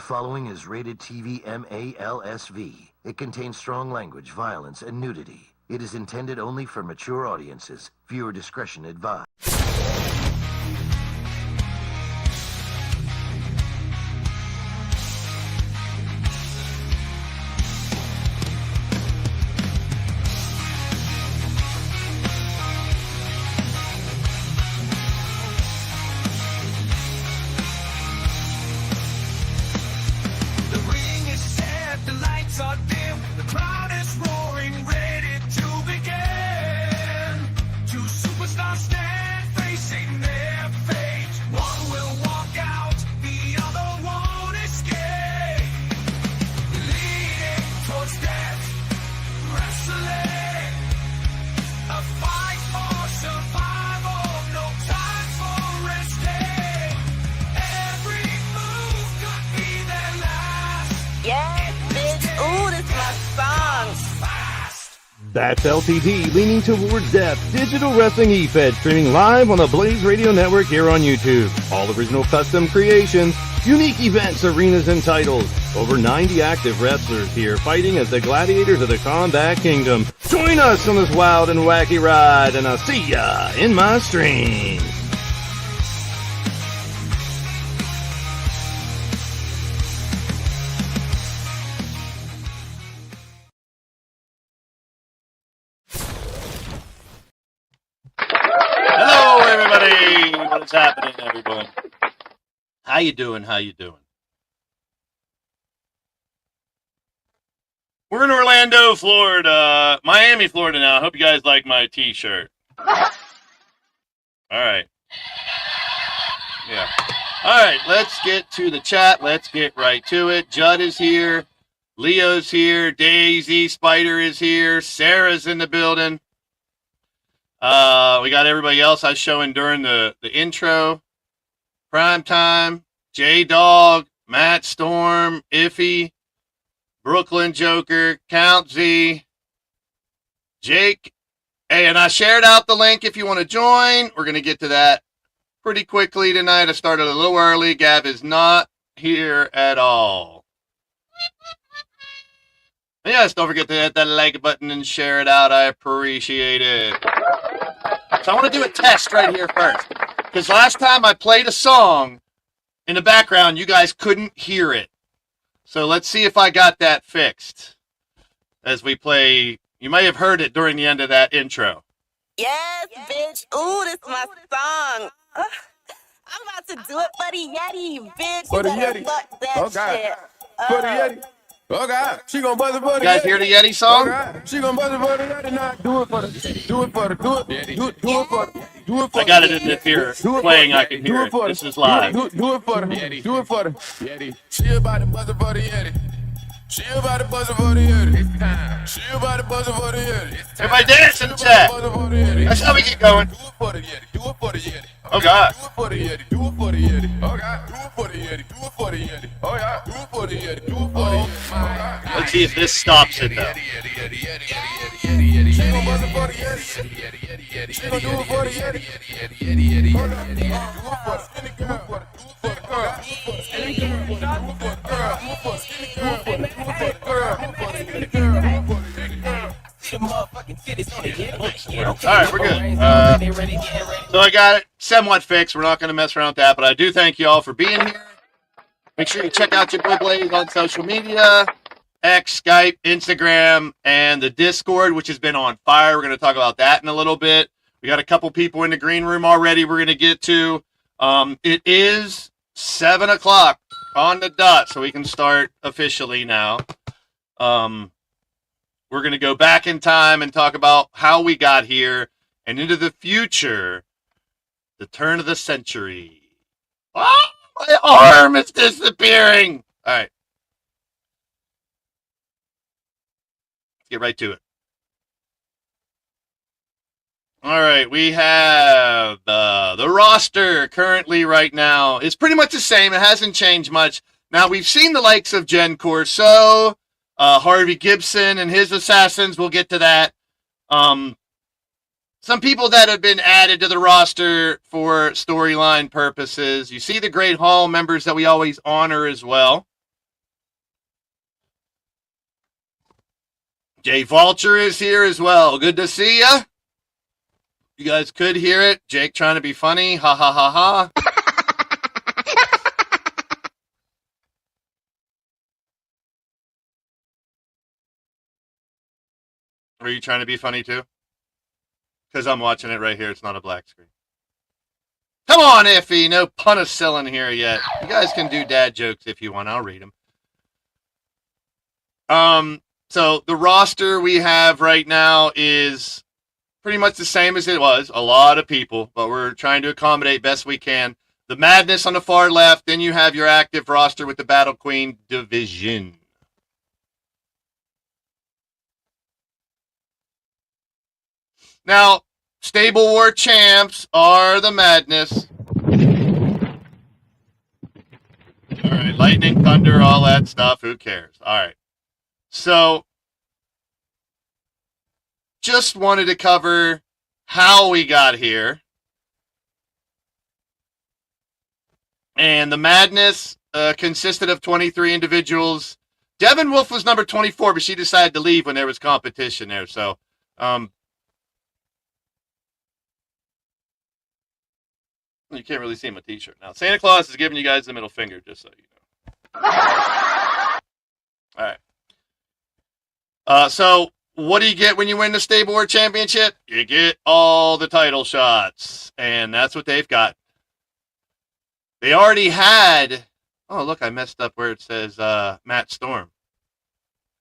Following is rated TV MALSV. It contains strong language, violence, and nudity. It is intended only for mature audiences. Viewer discretion advised. Stand That's LTD, leaning towards death, digital wrestling e-fed, streaming live on the Blaised Radio Network here on YouTube. All original custom creations, unique events, arenas, and titles. Over 90 active wrestlers here fighting as the gladiators of the Combat Kingdom. Join us on this wild and wacky ride, and I'll see ya in my stream. Hello, everybody. What is happening, everyone? How you doing? How you doing? We're in Orlando, Florida. Miami, Florida now. I hope you guys like my t-shirt. All right. Yeah. All right, let's get to the chat. Let's get right to it. Judd is here. Leo's here. Daisy Spider is here. Sarah's in the building. We got everybody else I was showing during the intro. Prime Time, J-Dog, Matt Storm, Iffy, Brooklyn Joker, Count Z, Jake. Hey, and I shared out the link if you want to join. We're going to get to that pretty quickly tonight. I started a little early. Gav is not here at all. Yes, don't forget to hit that like button and share it out. I appreciate it. So I want to do a test right here first. Because last time I played a song in the background, you guys couldn't hear it. So let's see if I got that fixed. As we play, you may have heard it during the end of that intro. Yes, bitch. Ooh, this is my song. I'm about to do it for the Yeti, bitch. For the You better Yeti. fuck that Oh, God. shit. For the Yeti. Oh, God. She gon' buzz it for the Yeti. You guys hear the Yeti song? Oh, God. She gon' buzz it for the Yeti now. Do it for the Do it for the Do it. Do it for the Do it for I got it in the here playing. I can hear it. This is live. Do it for the Yeti. Do it for the Yeti. She about to buzz it for the Yeti. She about to buzz it for the Yeti. It's time. She about to buzz it for the Yeti. Everybody dance in the chat. That's how we get going. Do it for the Yeti. Do it for the Yeti. Oh, God. Do it for the Yeti. Do it for the Yeti. Oh, God. Do it for the Yeti. Do it for the Yeti. Oh, yeah. Do it for the Yeti. Do it for the Yeti. Let's see if this stops it, though. She gon' buzz it for the Yeti. She gon' do it for the Yeti. Do it for the skinny girl. Do it for the girl. Do it for the skinny girl. Do it for the girl. Do it for the skinny girl. Do it for the girl. Do it for the skinny girl. Do it for the skinny girl. All right, we're good. So I got it somewhat fixed. We're not going to mess around with that, but I do thank you all for being here. Make sure you check out your boy Blaised on social media, X, Skype, Instagram, and the Discord, which has been on fire. We're going to talk about that in a little bit. We got a couple people in the green room already we're going to get to. It is 7 o'clock on the dot, so we can start officially now. We're going to go back in time and talk about how we got here and into the future, the turn of the century. Oh, my arm is disappearing. All right. Let's get right to it. All right, we have the roster currently right now is pretty much the same. It hasn't changed much. Now, we've seen the likes of Jen Corseaux, Harvey Gibson and his assassins. We'll get to that. Some people that have been added to the roster for storyline purposes. You see the Great Hall members that we always honor as well. Jay Vulture is here as well. Good to see ya. You guys could hear it. Jake trying to be funny. Ha ha ha ha. Are you trying to be funny too? Because I'm watching it right here. It's not a black screen. Come on, Iffy. No penicillin here yet. You guys can do dad jokes if you want. I'll read them. So the roster we have right now is pretty much the same as it was. A lot of people, but we're trying to accommodate best we can. The Madness on the far left. Then you have your active roster with the Battle Queen division. Now, Stable War champs are the Madness. All right, lightning, thunder, all that stuff. Who cares? All right. So, just wanted to cover how we got here. And the madness consisted of 23 individuals. Devin Wolf was number 24, but she decided to leave when there was competition there. So, you can't really see my t-shirt now. Santa Claus is giving you guys the middle finger, just so you know. All right. So what do you get when you win the State Board Championship? You get all the title shots, and that's what they've got. They already had... Oh, look, I messed up where it says Matt Storm.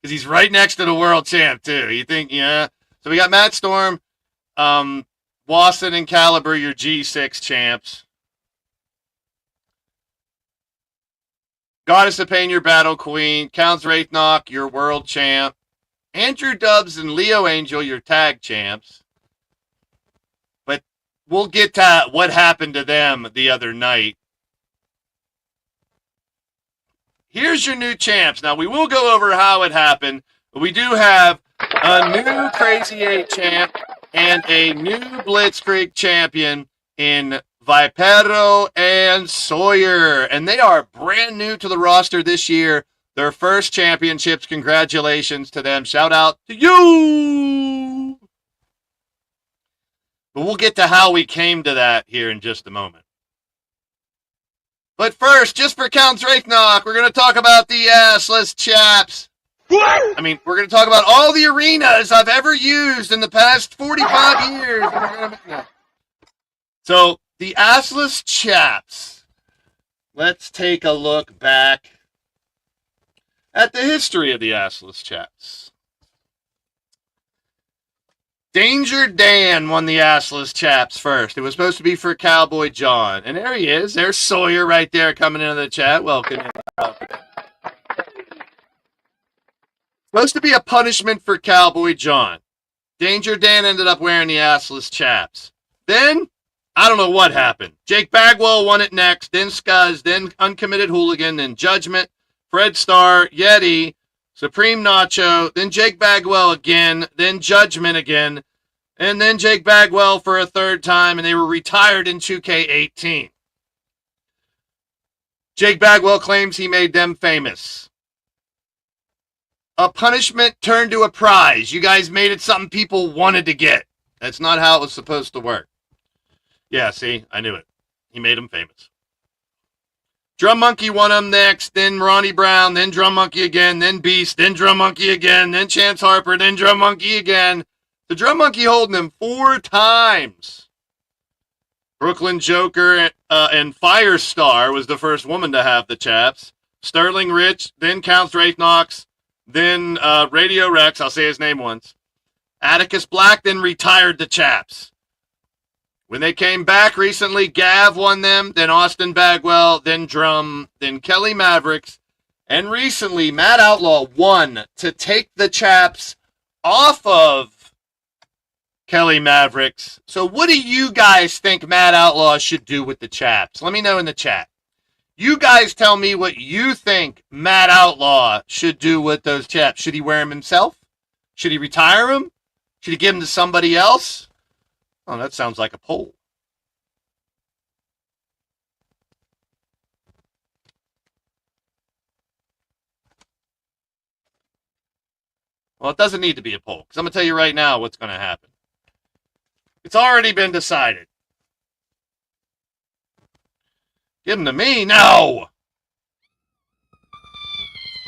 Because he's right next to the world champ, too. You think, yeah. So we got Matt Storm, Wason and Caliber, your G6 champs. Goddess of Pain, your battle queen. Counts Wraithnock, your world champ. Andrew Dubs and Leo Angel, your tag champs. But we'll get to what happened to them the other night. Here's your new champs. Now, we will go over how it happened, but we do have a new Crazy 8 champ and a new Blitzkrieg champion in Vipero and Sawyer. And they are brand new to the roster this year. Their first championships. Congratulations to them. Shout out to you. But we'll get to how we came to that here in just a moment. But first, just for Counts Wraithnock, we're going to talk about the assless chaps. What? I mean, we're going to talk about all the arenas I've ever used in the past 45 years. So, the assless chaps. Let's take a look back at the history of the assless chaps. Danger Dan won the assless chaps first. It was supposed to be for Cowboy John. And there he is. There's Sawyer right there coming into the chat. Welcome in. Supposed to be a punishment for Cowboy John. Danger Dan ended up wearing the assless chaps. Then, I don't know what happened. Jake Bagwell won it next. Then Scuzz. Then Uncommitted Hooligan. Then Judgment. Fred Starr. Yeti. Supreme Nacho, then Jake Bagwell again, then Judgment again, and then Jake Bagwell for a third time, and they were retired in 2K18. Jake Bagwell claims he made them famous. A punishment turned to a prize. You guys made it something people wanted to get. That's not how it was supposed to work. Yeah, see, I knew it. He made them famous. Drum Monkey won him next, then Ronnie Brown, then Drum Monkey again, then Beast, then Drum Monkey again, then Chance Harper, then Drum Monkey again. The Drum Monkey holding him 4 times. Brooklyn Joker and Firestar was the first woman to have the chaps. Sterling Rich, then Counts Wraithnox, then Radio Rex, I'll say his name once. Atticus Black then retired the chaps. When they came back recently, Gav won them, then Austin Bagwell, then Drum, then Kelly Mavericks, and recently Matt Outlaw won to take the chaps off of Kelly Mavericks. So what do you guys think Matt Outlaw should do with the chaps? Let me know in the chat. You guys tell me what you think Matt Outlaw should do with those chaps. Should he wear them himself? Should he retire them? Should he give them to somebody else? Oh, that sounds like a poll. Well, it doesn't need to be a poll, because I'm going to tell you right now what's going to happen. It's already been decided. Give them to me? No!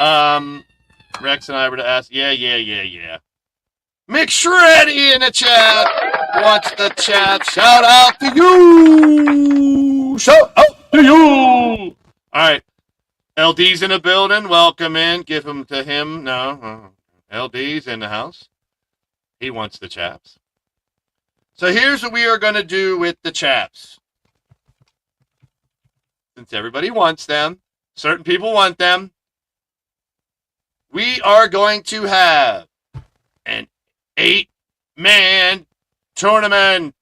Rex and I were to ask, yeah. McShreddy in the chat wants the chat. Shout out to you. Shout out to you. All right. LD's in the building. Welcome in. Give him to him. No. LD's in the house. He wants the chaps. So here's what we are going to do with the chaps. Since everybody wants them, certain people want them, we are going to have an 8-man tournament.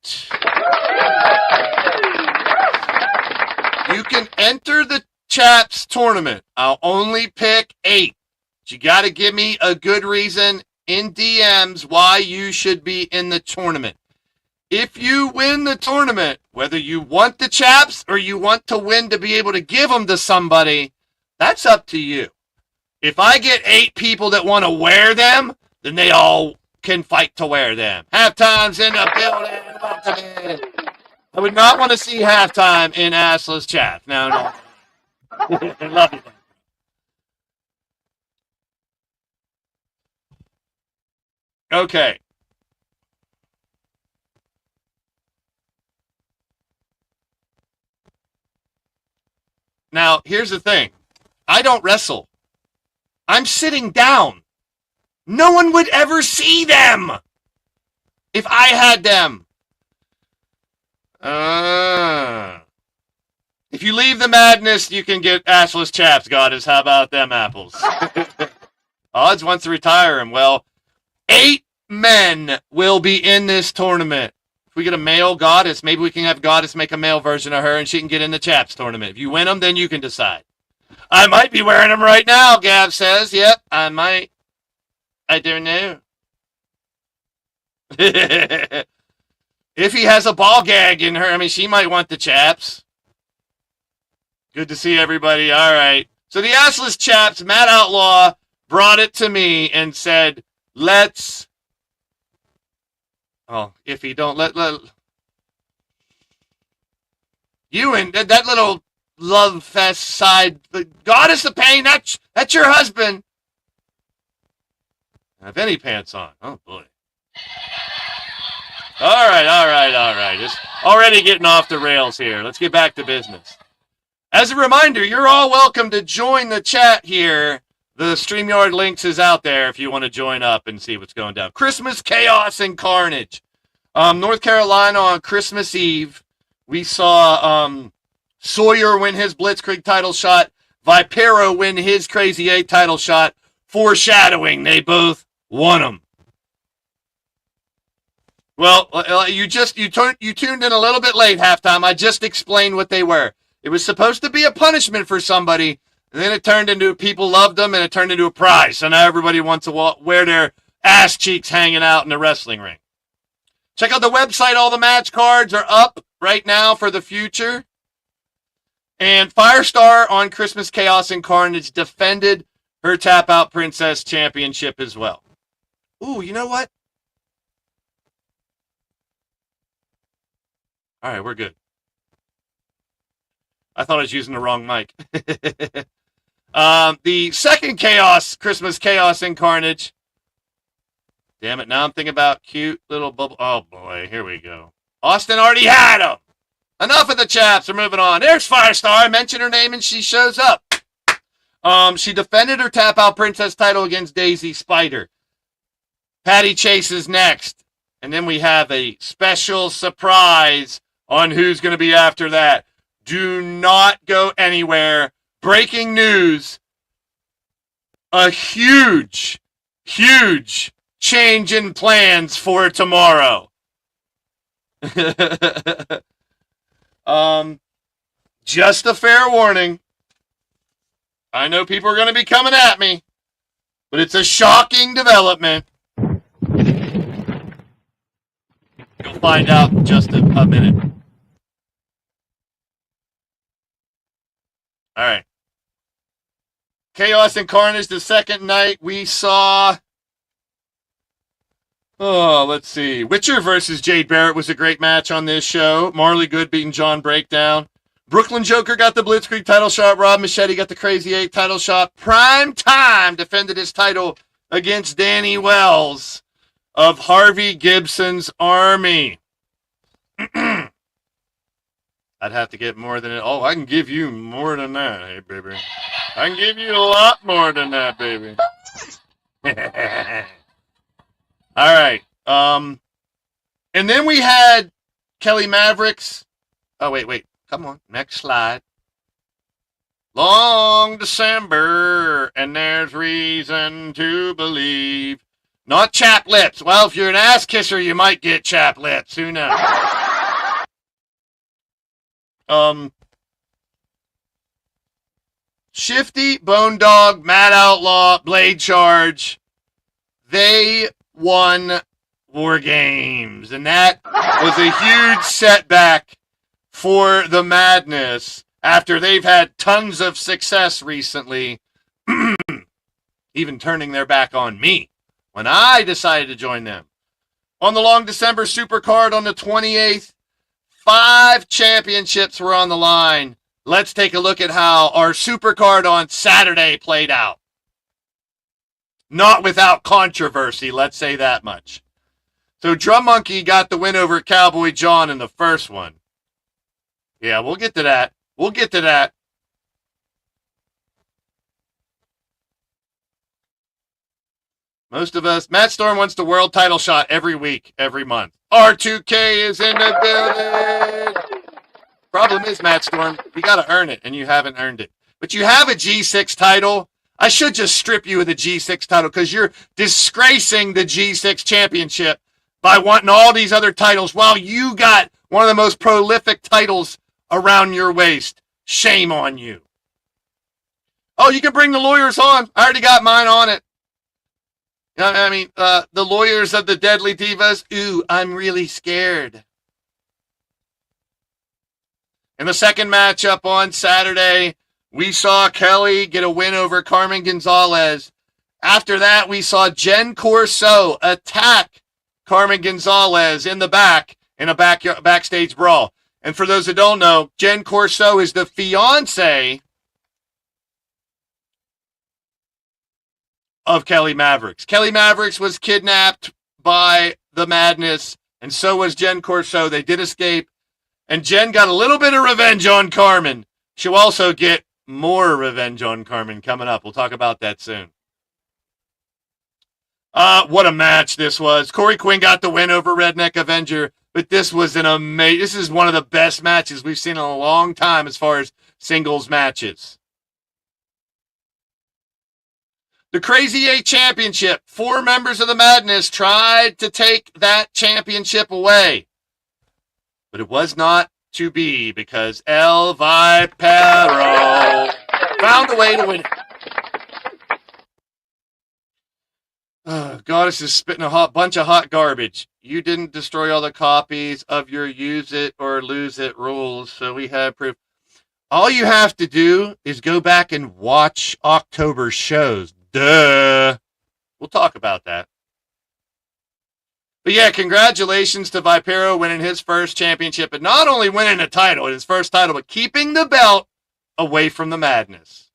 You can enter the chaps tournament. I'll only pick 8. But you got to give me a good reason in DMs why you should be in the tournament. If you win the tournament, whether you want the chaps or you want to win to be able to give them to somebody, that's up to you. If I get 8 people that want to wear them, then they all can fight to wear them. Halftime's in the building. Welcome in. I would not want to see halftime in assless chaps. No. I love you. Okay. Now, here's the thing. I don't wrestle. I'm sitting down. No one would ever see them if I had them. If you leave the madness, you can get assless chaps, Goddess. How about them apples? Odds wants to retire him. Well, 8 men will be in this tournament. If we get a male Goddess, maybe we can have Goddess make a male version of her and she can get in the chaps tournament. If you win them, then you can decide. I might be wearing them right now, Gav says. Yep, I might. I don't know. If he has a ball gag in her, I mean, she might want the chaps. Good to see everybody. All right. So the assless chaps, Matt Outlaw brought it to me and said, let's... Oh, if he don't let you and that little love fest side, Goddess of Pain, that's your husband. Have any pants on? Oh boy. All right. It's already getting off the rails here. Let's get back to business. As a reminder, you're all welcome to join the chat here. The StreamYard links is out there if you want to join up and see what's going down. Christmas chaos and carnage. North Carolina on Christmas Eve, we saw Sawyer win his Blitzkrieg title shot, Vipero win his Crazy 8 title shot, foreshadowing they both won them. Well, you tuned in a little bit late halftime. I just explained what they were. It was supposed to be a punishment for somebody, and then it turned into people loved them, and it turned into a prize. So now everybody wants to wear their ass cheeks hanging out in the wrestling ring. Check out the website. All the match cards are up right now for the future. And Firestar on Christmas Chaos and Carnage defended her Tap Out Princess Championship as well. Ooh, you know what? All right, we're good. I thought I was using the wrong mic. The second Christmas Chaos and Carnage. Damn it, now I'm thinking about cute little bubble. Oh, boy, here we go. Austin already had him. Enough of the chaps. We're moving on. There's Firestar. I mentioned her name, and she shows up. She defended her Tap Out Princess title against Daisy Spider. Patty Chase is next. And then we have a special surprise on who's going to be after that. Do not go anywhere. Breaking news. A huge change in plans for tomorrow. Just a fair warning. I know people are going to be coming at me, but it's a shocking development. You'll find out in just a minute. All right. Chaos and Carnage, the second night, we saw... Oh, let's see. Witcher versus Jade Barrett was a great match on this show. Marley Good beating John Breakdown. Brooklyn Joker got the Blitzkrieg title shot. Rob Machete got the Crazy 8 title shot. Prime Time defended his title against Danny Wells of Harvey Gibson's Army. I'd have to get more than it. Oh, I can give you more than that, hey, baby. I can give you a lot more than that, baby. All right. And then we had Kelly Mavericks. Oh, wait. Come on. Next slide. Long December, and there's reason to believe. Not chap lips. Well, if you're an ass kisser, you might get chap lips. Who knows? Shifty, Bone Dog, Mad Outlaw, Blade Charge. they won War Games. And that was a huge setback for the Madness after they've had tons of success recently, even turning their back on me when I decided to join them. On the Long December Supercard on the 28th, 5 championships were on the line. Let's take a look at how our Supercard on Saturday played out. Not without controversy, let's say that much. So Drum Monkey got the win over Cowboy John in the first one. Yeah, we'll get to that. We'll get to that. Most of us, Matt Storm wants the world title shot every week, every month. R2K is in the building. Problem is, Matt Storm, you got to earn it, and you haven't earned it. But you have a G6 title. I should just strip you of the G6 title because you're disgracing the G6 championship by wanting all these other titles while you got one of the most prolific titles around your waist. Shame on you. Oh, you can bring the lawyers on. I already got mine on it. I mean, the lawyers of the Deadly Divas. Ooh, I'm really scared. In the second matchup on Saturday, we saw Kelly get a win over Carmen Gonzalez. After that, we saw Jen Corseaux attack Carmen Gonzalez in the back in a backstage brawl. And for those that don't know, Jen Corseaux is the fiance of Kelly Mavericks. Kelly Mavericks was kidnapped by the Madness, and so was Jen Corseaux. They did escape, and Jen got a little bit of revenge on Carmen. She'll also get more revenge on Carmen coming up. We'll talk about that soon. What a match this was. Corey Quinn got the win over Redneck Avenger, but this was an amazing. This is one of the best matches we've seen in a long time as far as singles matches. The Crazy 8 Championship. 4 members of the Madness tried to take that championship away. But it was not to be because El Vipero found a way to win it. Goddess is spitting a bunch of hot garbage. You didn't destroy all the copies of your use it or lose it rules, so we have proof. All you have to do is go back and watch October shows. Duh. We'll talk about that. But yeah, congratulations to Vipero winning his first championship, and not only winning a title, his first title, but keeping the belt away from the Madness.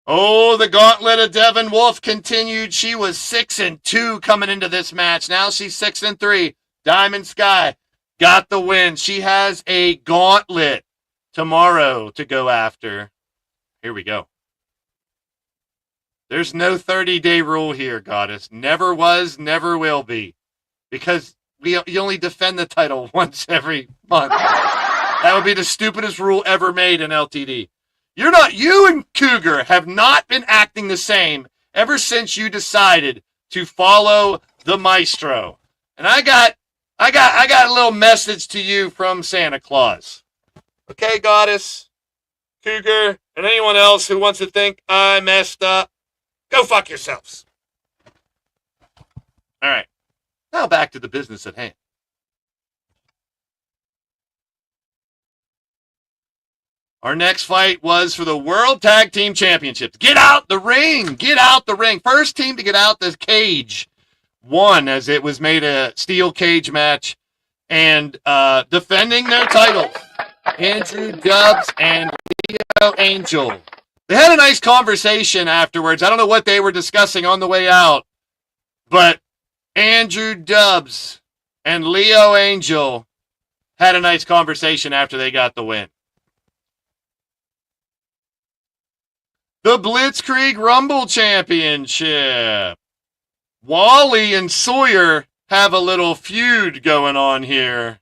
Oh, the gauntlet of Devin Wolf continued. She was 6-2 coming into this match. Now she's 6-3. Diamond Skye got the win. She has a gauntlet tomorrow to go after. Here we go. There's no 30-day rule here, Goddess. Never was, never will be. Because you only defend the title once every month. That would be the stupidest rule ever made in LTD. You and Cougar have not been acting the same ever since you decided to follow the Maestro. And I got a little message to you from Santa Claus. Okay, Goddess, Cougar, and anyone else who wants to think I messed up, go fuck yourselves. All right. Now back to the business at hand. Our next fight was for the World Tag Team Championships. Get out the ring! Get out the ring! First team to get out the cage won, as it was made a steel cage match, and defending their titles, Andrew Dubs and Leo Angel. They had a nice conversation afterwards. I don't know what they were discussing on the way out, but Andrew Dubs and Leo Angel had a nice conversation after they got the win. The Blitzkrieg Rumble Championship. Wally and Sawyer have a little feud going on here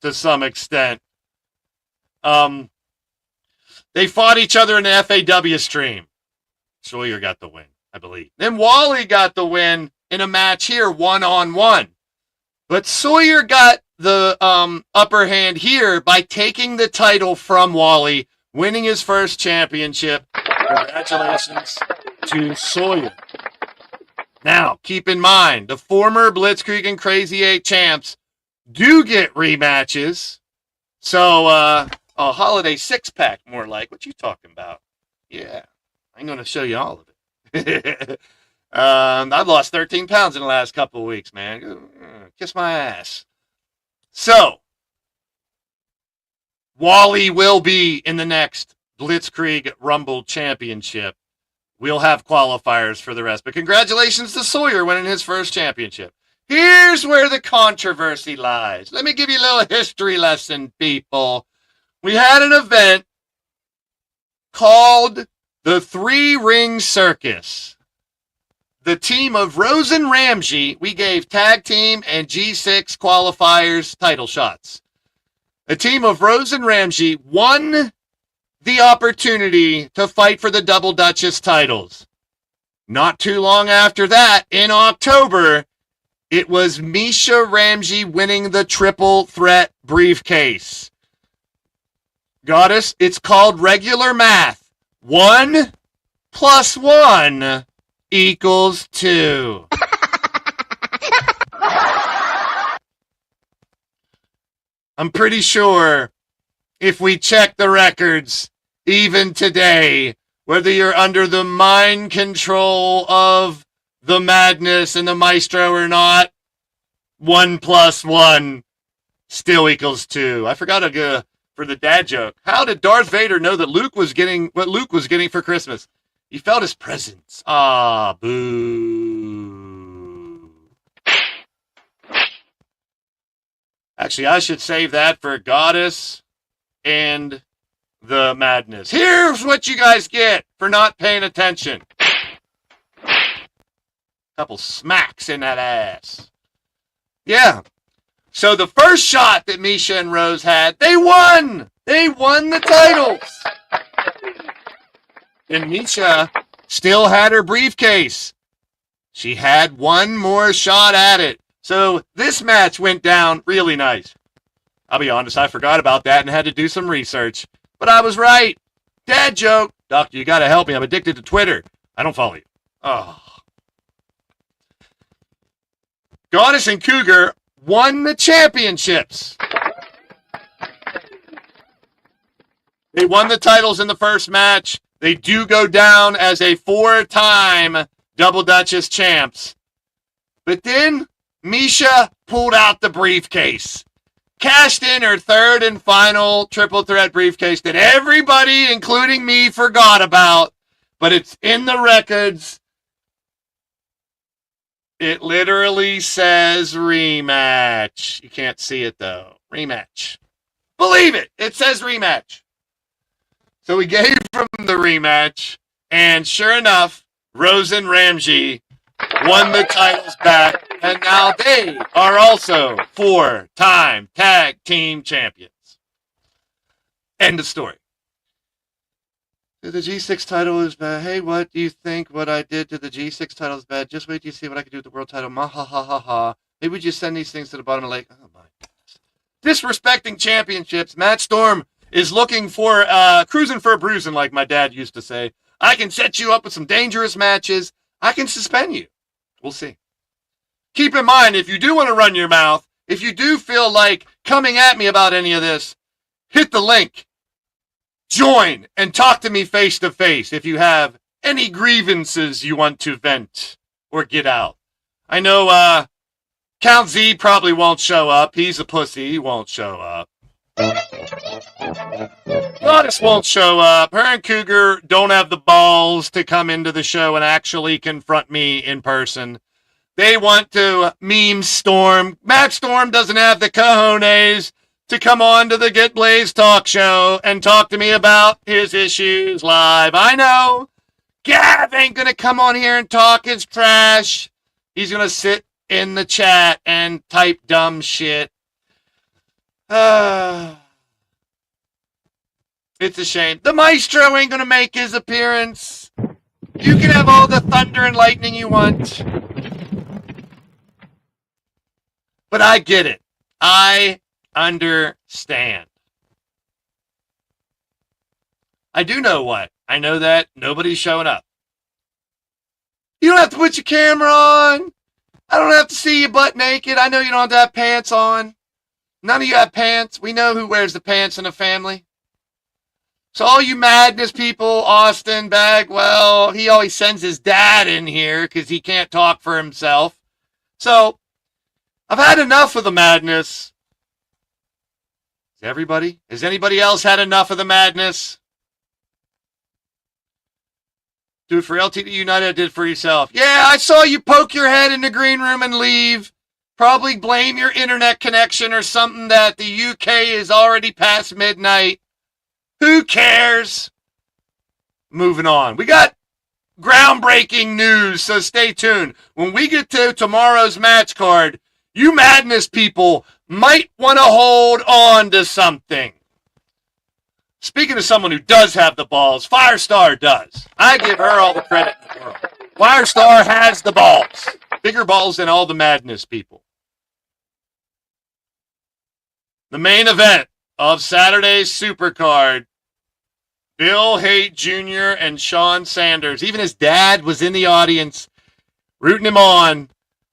to some extent. They fought each other in the FAW stream. Sawyer got the win, I believe. Then Wally got the win in a match here, 1-on-1. But Sawyer got the upper hand here by taking the title from Wally, winning his first championship. Congratulations to Sawyer. Now, keep in mind, the former Blitzkrieg and Crazy 8 champs do get rematches. So, a holiday six-pack, more like. What you talking about? Yeah, I'm going to show you all of it. I've lost 13 pounds in the last couple of weeks, man. Kiss my ass. So, Wally will be in the next Blitzkrieg Rumble Championship. We'll have qualifiers for the rest. But congratulations to Sawyer winning his first championship. Here's where the controversy lies. Let me give you a little history lesson, people. We had an event called the Three Ring Circus. The team of Rose and Ramji, we gave tag team and G6 qualifiers title shots. The team of Rose and Ramji won the opportunity to fight for the Double Duchess titles. Not too long after that, in October, it was Meisha Ramji winning the triple threat briefcase. Goddess, it's called regular math. 1 + 1 = 2. I'm pretty sure if we check the records, even today, whether you're under the mind control of the madness and the maestro or not, 1 + 1 still = 2. I forgot to go for the dad joke. How did Darth Vader know that Luke was getting what Luke was getting for Christmas? He felt his presence. Ah, boo. Actually, I should save that for Goddess and the madness. Here's what you guys get for not paying attention. Couple smacks in that ass. Yeah. So the first shot that Meisha and Rose had, they won. They won the titles. And Meisha still had her briefcase. She had one more shot at it. So this match went down really nice. I'll be honest, I forgot about that and had to do some research. But I was right. Dad joke. Doctor, you got to help me. I'm addicted to Twitter. I don't follow you. Oh. Goddess and Cougar won the championships. They won the titles in the first match. They do go down as a 4-time Double Duchess champs. But then Meisha pulled out the briefcase. Cashed in her third and final triple threat briefcase that everybody, including me, forgot about. But it's in the records. It literally says rematch. You can't see it, though. Rematch. Believe it. It says rematch. So we gave them the rematch. And sure enough, Rose and Ramji won the titles back. And now they are also 4-time tag team champions. End of story. The G6 title is bad. Hey, what do you think what I did to the G6 title is bad? Just wait till you see what I can do with the world title. Ma ha ha ha ha. Maybe we just send these things to the bottom of the lake. Oh my goodness. Disrespecting championships. Matt Storm is looking for cruising for a bruising, like my dad used to say. I can set you up with some dangerous matches. I can suspend you. We'll see. Keep in mind, if you do want to run your mouth, if you do feel like coming at me about any of this, hit the link. Join and talk to me face to face if you have any grievances you want to vent or get out. I know Count Z probably won't show up. He's a pussy. He won't show up. Goddess won't show up. Her and Cougar don't have the balls to come into the show and actually confront me in person. They want to meme Storm. Matt Storm doesn't have the cojones to come on to the Get Blaised talk show and talk to me about his issues live. I know. Gav ain't going to come on here and talk his trash. He's going to sit in the chat and type dumb shit. It's a shame. The Maestro ain't going to make his appearance. You can have all the thunder and lightning you want. But I get it. I understand. I do know what. I know that nobody's showing up. You don't have to put your camera on. I don't have to see you butt naked. I know you don't have to have pants on. None of you have pants. We know who wears the pants in the family. So all you madness people, Austin, Bagwell, he always sends his dad in here because he can't talk for himself. So I've had enough of the madness. Has anybody else had enough of the madness? Do it for LTD United, did it for yourself. Yeah, I saw you poke your head in the green room and leave. Probably blame your internet connection or something that the UK is already past midnight. Who cares? Moving on. We got groundbreaking news, so stay tuned. When we get to tomorrow's match card, you madness people might want to hold on to something. Speaking of someone who does have the balls, Firestar does. I give her all the credit in the world. Firestar has the balls. Bigger balls than all the madness people. The main event of Saturday's Supercard, Bill Haight Jr. and Sean Sanders. Even his dad was in the audience rooting him on.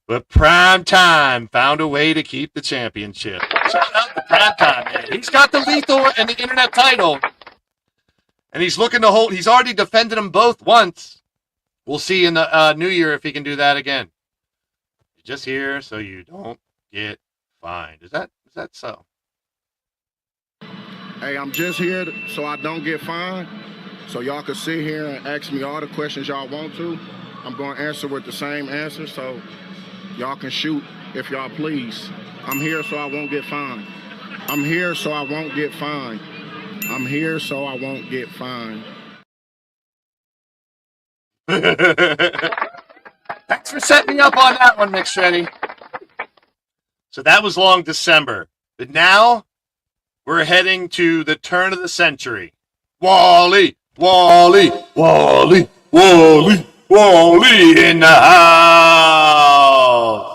But Prime Time found a way to keep the championship. Shout out to Prime Time, man. He's got the lethal and the internet title. And he's looking to hold. He's already defended them both once. We'll see in the new year if he can do that again. You're just here so you don't get fined. Is that so? Hey, I'm just here so I don't get fined. So y'all can sit here and ask me all the questions y'all want to. I'm going to answer with the same answer. So y'all can shoot if y'all please. I'm here so I won't get fined. I'm here so I won't get fined. I'm here so I won't get fined. Thanks for setting me up on that one, McShetty. So that was long December. But now we're heading to the turn of the century. Wally in the house.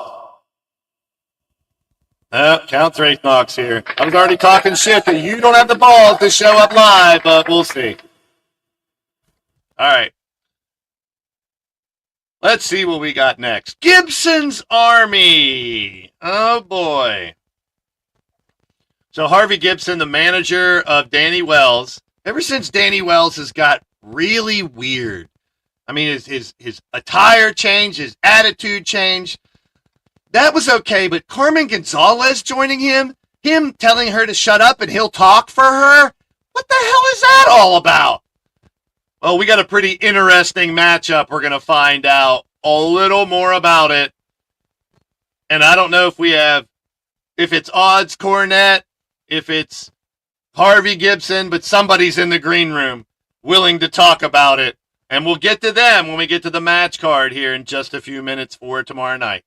Count Wraith Knox here. I was already talking shit that you don't have the balls to show up live, but we'll see. All right. Let's see what we got next. Gibson's Army. Oh, boy. So Harvey Gibson, the manager of Danny Wells. Ever since Danny Wells has got really weird. I mean, his attire changed, his attitude changed. That was okay, but Carmen Gonzalez joining him telling her to shut up and he'll talk for her? What the hell is that all about? Well, we got a pretty interesting matchup. We're going to find out a little more about it. And I don't know if it's Odds Cornett, if it's Harvey Gibson, but somebody's in the green room willing to talk about it. And we'll get to them when we get to the match card here in just a few minutes for tomorrow night.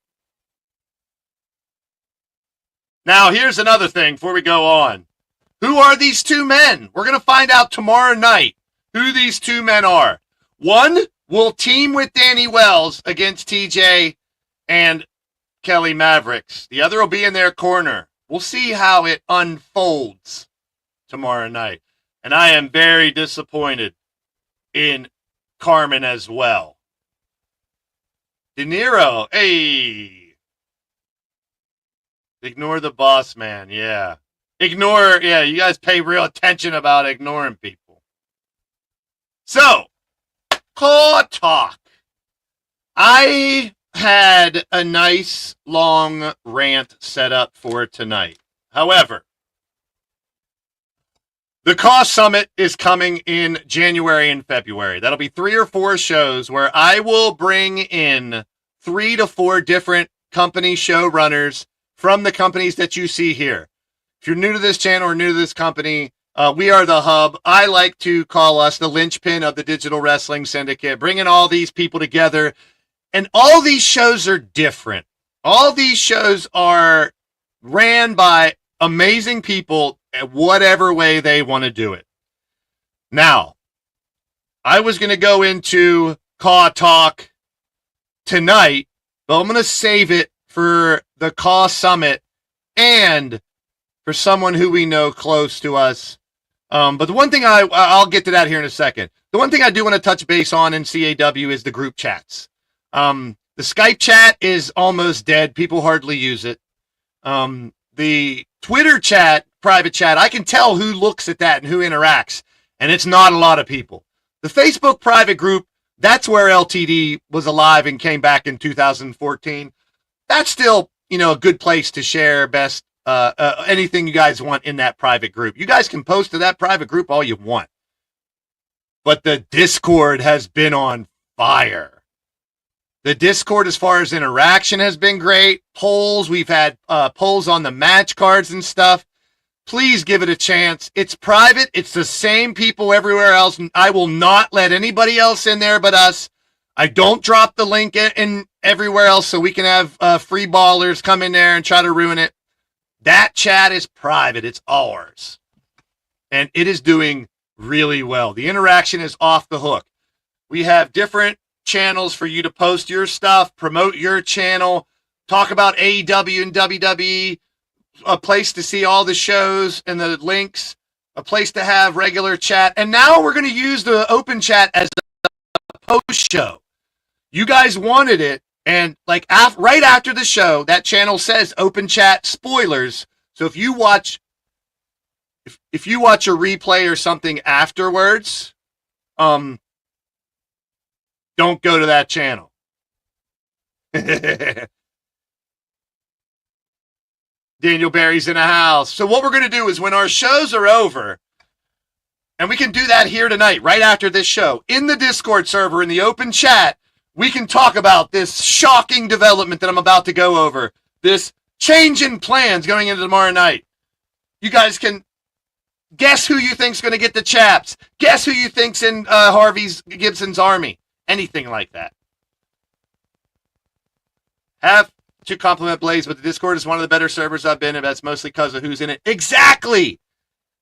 Now, here's another thing before we go on. Who are these two men? We're going to find out tomorrow night who these two men are. One will team with Danny Wells against TJ and Kelly Mavericks. The other will be in their corner. We'll see how it unfolds tomorrow night. And I am very disappointed in Carmen as well. De Niro, hey. Ignore the boss man, yeah. You guys pay real attention about ignoring people. So, call talk. I had a nice long rant set up for tonight. However, the Cost Summit is coming in January and February. That'll be 3 or 4 shows where I will bring in 3 to 4 different company showrunners from the companies that you see here. If you're new to this channel or new to this company, we are the hub. I like to call us the linchpin of the Digital Wrestling Syndicate, bringing all these people together. And all these shows are different. All these shows are ran by amazing people in whatever way they want to do it. Now, I was going to go into Caw Talk tonight, but I'm going to save it for the Caw Summit and for someone who we know close to us, But the one thing I'll get to that here in a second. The one thing I do want to touch base on in CAW is the group chats. The Skype chat is almost dead. People hardly use it. The Twitter chat, private chat, I can tell who looks at that and who interacts, and it's not a lot of people. The Facebook private group, that's where LTD was alive and came back in 2014. That's still, a good place to share best anything you guys want in that private group. You guys can post to that private group all you want. But the Discord has been on fire. The Discord, as far as interaction, has been great. Polls, we've had polls on the match cards and stuff. Please give it a chance. It's private. It's the same people everywhere else. I will not let anybody else in there but us. I don't drop the link in everywhere else so we can have free ballers come in there and try to ruin it. That chat is private. It's ours. And it is doing really well. The interaction is off the hook. We have different channels for you to post your stuff, promote your channel, talk about AEW and WWE, a place to see all the shows and the links, a place to have regular chat. And now we're going to use the open chat as a post show. You guys wanted it. And right after the show, that channel says open chat spoilers. So if you watch a replay or something afterwards, don't go to that channel. Daniel Barry's in the house. So what we're going to do is when our shows are over, and we can do that here tonight, right after this show, in the Discord server, in the open chat, we can talk about this shocking development that I'm about to go over. This change in plans going into tomorrow night. You guys can guess who you think's going to get the chaps. Guess who you think's in Harvey's Gibson's army. Anything like that. Have to compliment Blaised, but the Discord is one of the better servers I've been in. That's mostly because of who's in it. Exactly!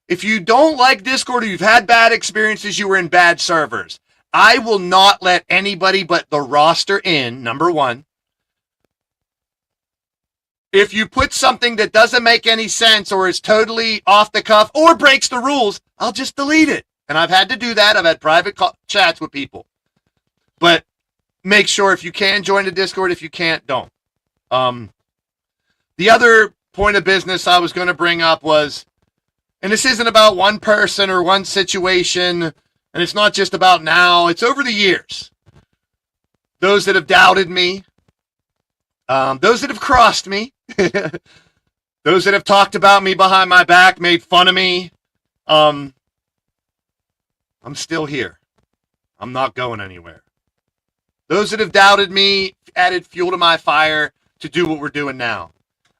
If you don't like Discord or you've had bad experiences, you were in bad servers. I will not let anybody but the roster in, number one. If you put something that doesn't make any sense or is totally off the cuff or breaks the rules, I'll just delete it. And I've had to do that. I've had private chats with people. But make sure if you can join the Discord. If you can't, don't. The other point of business I was going to bring up was, and this isn't about one person or one situation, and it's not just about now, it's over the years. Those that have doubted me, those that have crossed me, those that have talked about me behind my back, made fun of me, I'm still here. I'm not going anywhere. Those that have doubted me added fuel to my fire to do what we're doing now.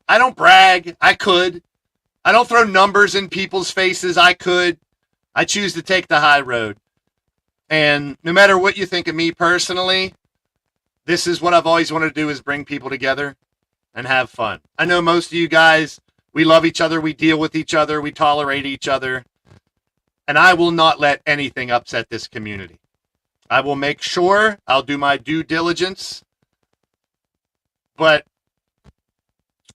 I don't brag. I could. I don't throw numbers in people's faces. I could. I choose to take the high road. And no matter what you think of me personally, this is what I've always wanted to do, is bring people together and have fun. I know most of you guys, we love each other. We deal with each other. We tolerate each other. And I will not let anything upset this community. I will make sure I'll do my due diligence, but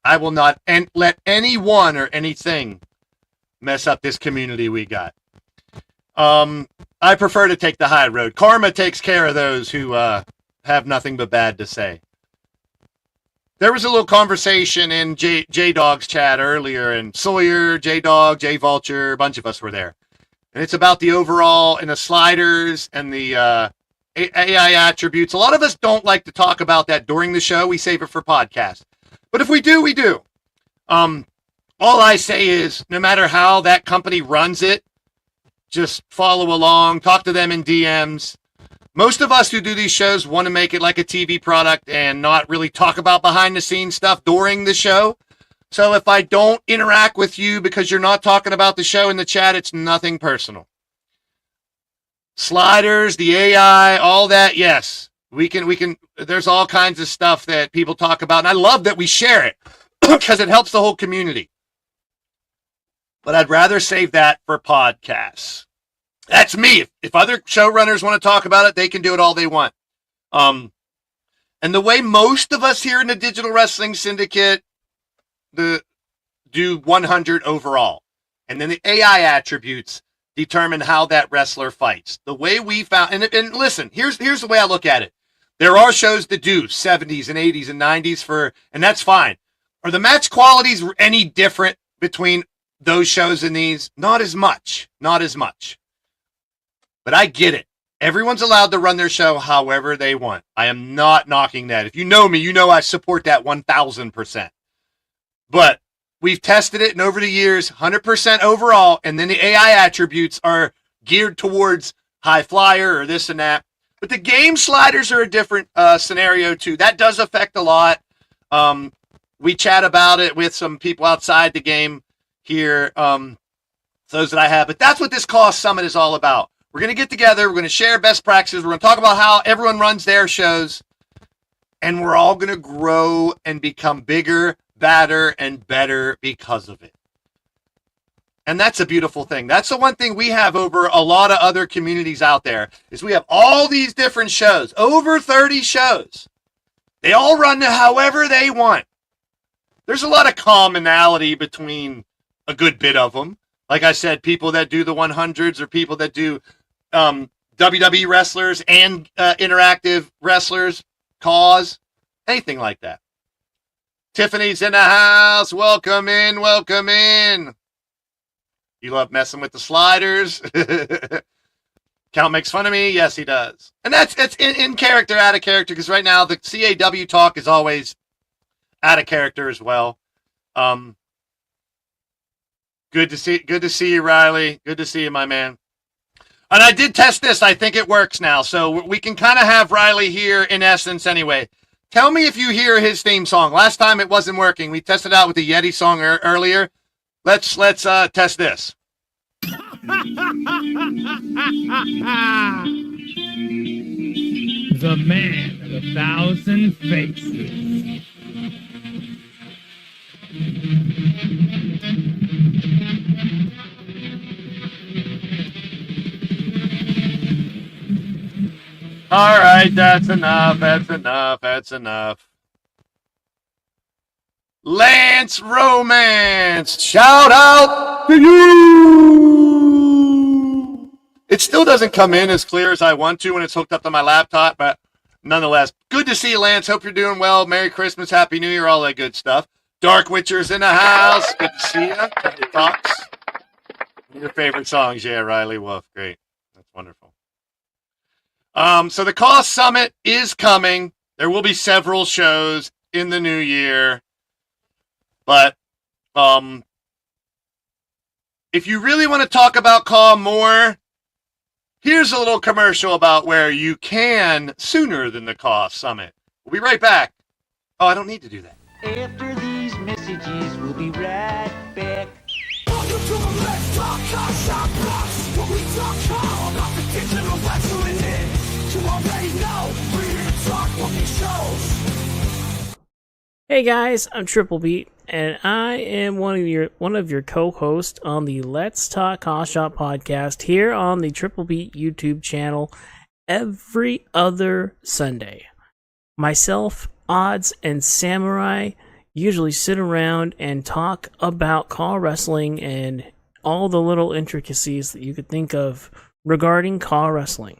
I will not let anyone or anything mess up this community we got. I prefer to take the high road. Karma takes care of those who have nothing but bad to say. There was a little conversation in J-Dog's chat earlier, and Sawyer, J-Dog, J-Vulture, a bunch of us were there. And it's about the overall and the sliders and the AI attributes. A lot of us don't like to talk about that during the show. We save it for podcast. But if we do, we do. All I say is, no matter how that company runs it, just follow along, talk to them in DMs. Most of us who do these shows want to make it like a TV product and not really talk about behind-the-scenes stuff during the show. So if I don't interact with you because you're not talking about the show in the chat, it's nothing personal. Sliders, the AI, all that, yes. We can, there's all kinds of stuff that people talk about, and I love that we share it because it helps the whole community. But I'd rather save that for podcasts. That's me. If other showrunners want to talk about it, they can do it all they want. And the way most of us here in the Digital Wrestling Syndicate do 100 overall. And then the AI attributes, determine how that wrestler fights. The way we found, and listen, here's the way I look at it. There are shows that do 70s and 80s and 90s and that's fine. Are the match qualities any different between those shows and these? Not as much. But I get it. Everyone's allowed to run their show however they want. I am not knocking that. If you know me, you know I support that 1,000%. But we've tested it, and over the years, 100% overall, and then the AI attributes are geared towards high flyer or this and that. But the game sliders are a different scenario, too. That does affect a lot. We chat about it with some people outside the game here, those that I have. But that's what this Cost Summit is all about. We're going to get together. We're going to share best practices. We're going to talk about how everyone runs their shows. And we're all going to grow and become bigger, badder, and better because of it. And that's a beautiful thing. That's the one thing we have over a lot of other communities out there is we have all these different shows, over 30 shows. They all run however they want. There's a lot of commonality between a good bit of them. Like I said, people that do the 100s or people that do WWE wrestlers and interactive wrestlers, cause, anything like that. Tiffany's in the house. Welcome in. You love messing with the sliders. Count makes fun of me. Yes, he does. And that's in character, out of character, because right now the CAW talk is always out of character as well. Good to see you, Riley. Good to see you, my man. And I did test this. I think it works now. So we can kind of have Riley here in essence anyway. Tell me if you hear his theme song. Last time it wasn't working. We tested out with the Yeti song earlier. Let's test this. The man of 1,000 faces. All right, that's enough. Lance Romance, shout out to you. It still doesn't come in as clear as I want to when it's hooked up to my laptop, but nonetheless, good to see you, Lance. Hope you're doing well. Merry Christmas, Happy New Year, all that good stuff. Dark Witcher's in the house. Good to see you. Your thoughts? Your favorite songs, yeah, Riley Wolf. Great. That's wonderful. So the Cost Summit is coming. There will be several shows in the new year. But if you really want to talk about Call more, here's a little commercial about where you can sooner than the Cost Summit. We'll be right back. Oh, I don't need to do that. After these messages, we'll be right back. Welcome to the Let's Talk Shop Blocks, where we talk all about the digital wrestling in. You already know, we're here to talk booking shows. Hey guys, I'm Triple Beat, and I am one of your co-hosts on the Let's Talk Cost Shop podcast here on the Triple Beat YouTube channel every other Sunday. Myself, Odds, and Samurai usually sit around and talk about Call Wrestling and all the little intricacies that you could think of regarding Call Wrestling.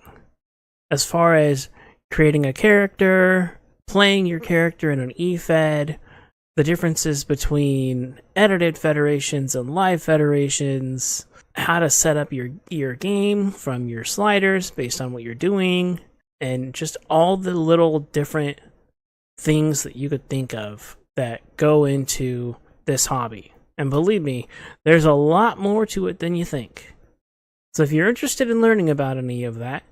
As far as creating a character, playing your character in an e-fed, the differences between edited federations and live federations, how to set up your game from your sliders based on what you're doing, and just all the little different things that you could think of that go into this hobby. And believe me, there's a lot more to it than you think. So if you're interested in learning about any of that,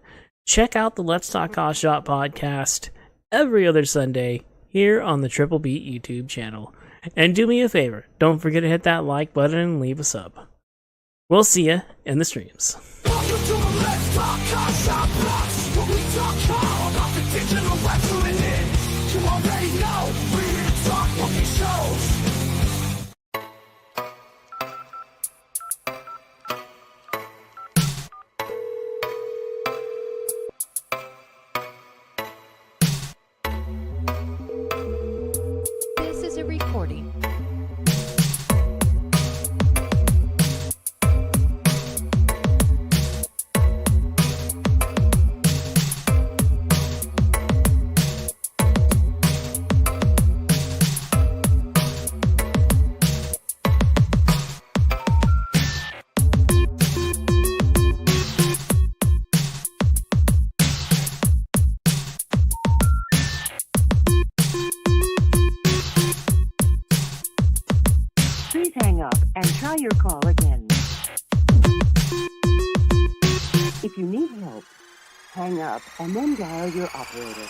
check out the Let's Talk Cost Shop podcast every other Sunday here on the Triple Beat YouTube channel. And do me a favor, don't forget to hit that like button and leave a sub. We'll see ya in the streams. Welcome to the Let's Talk Shop Blocks, where we talk all about the digital wrestling in. You already know, we're here to talk booking shows. This is a recording. If you need help, hang up and then dial your operator.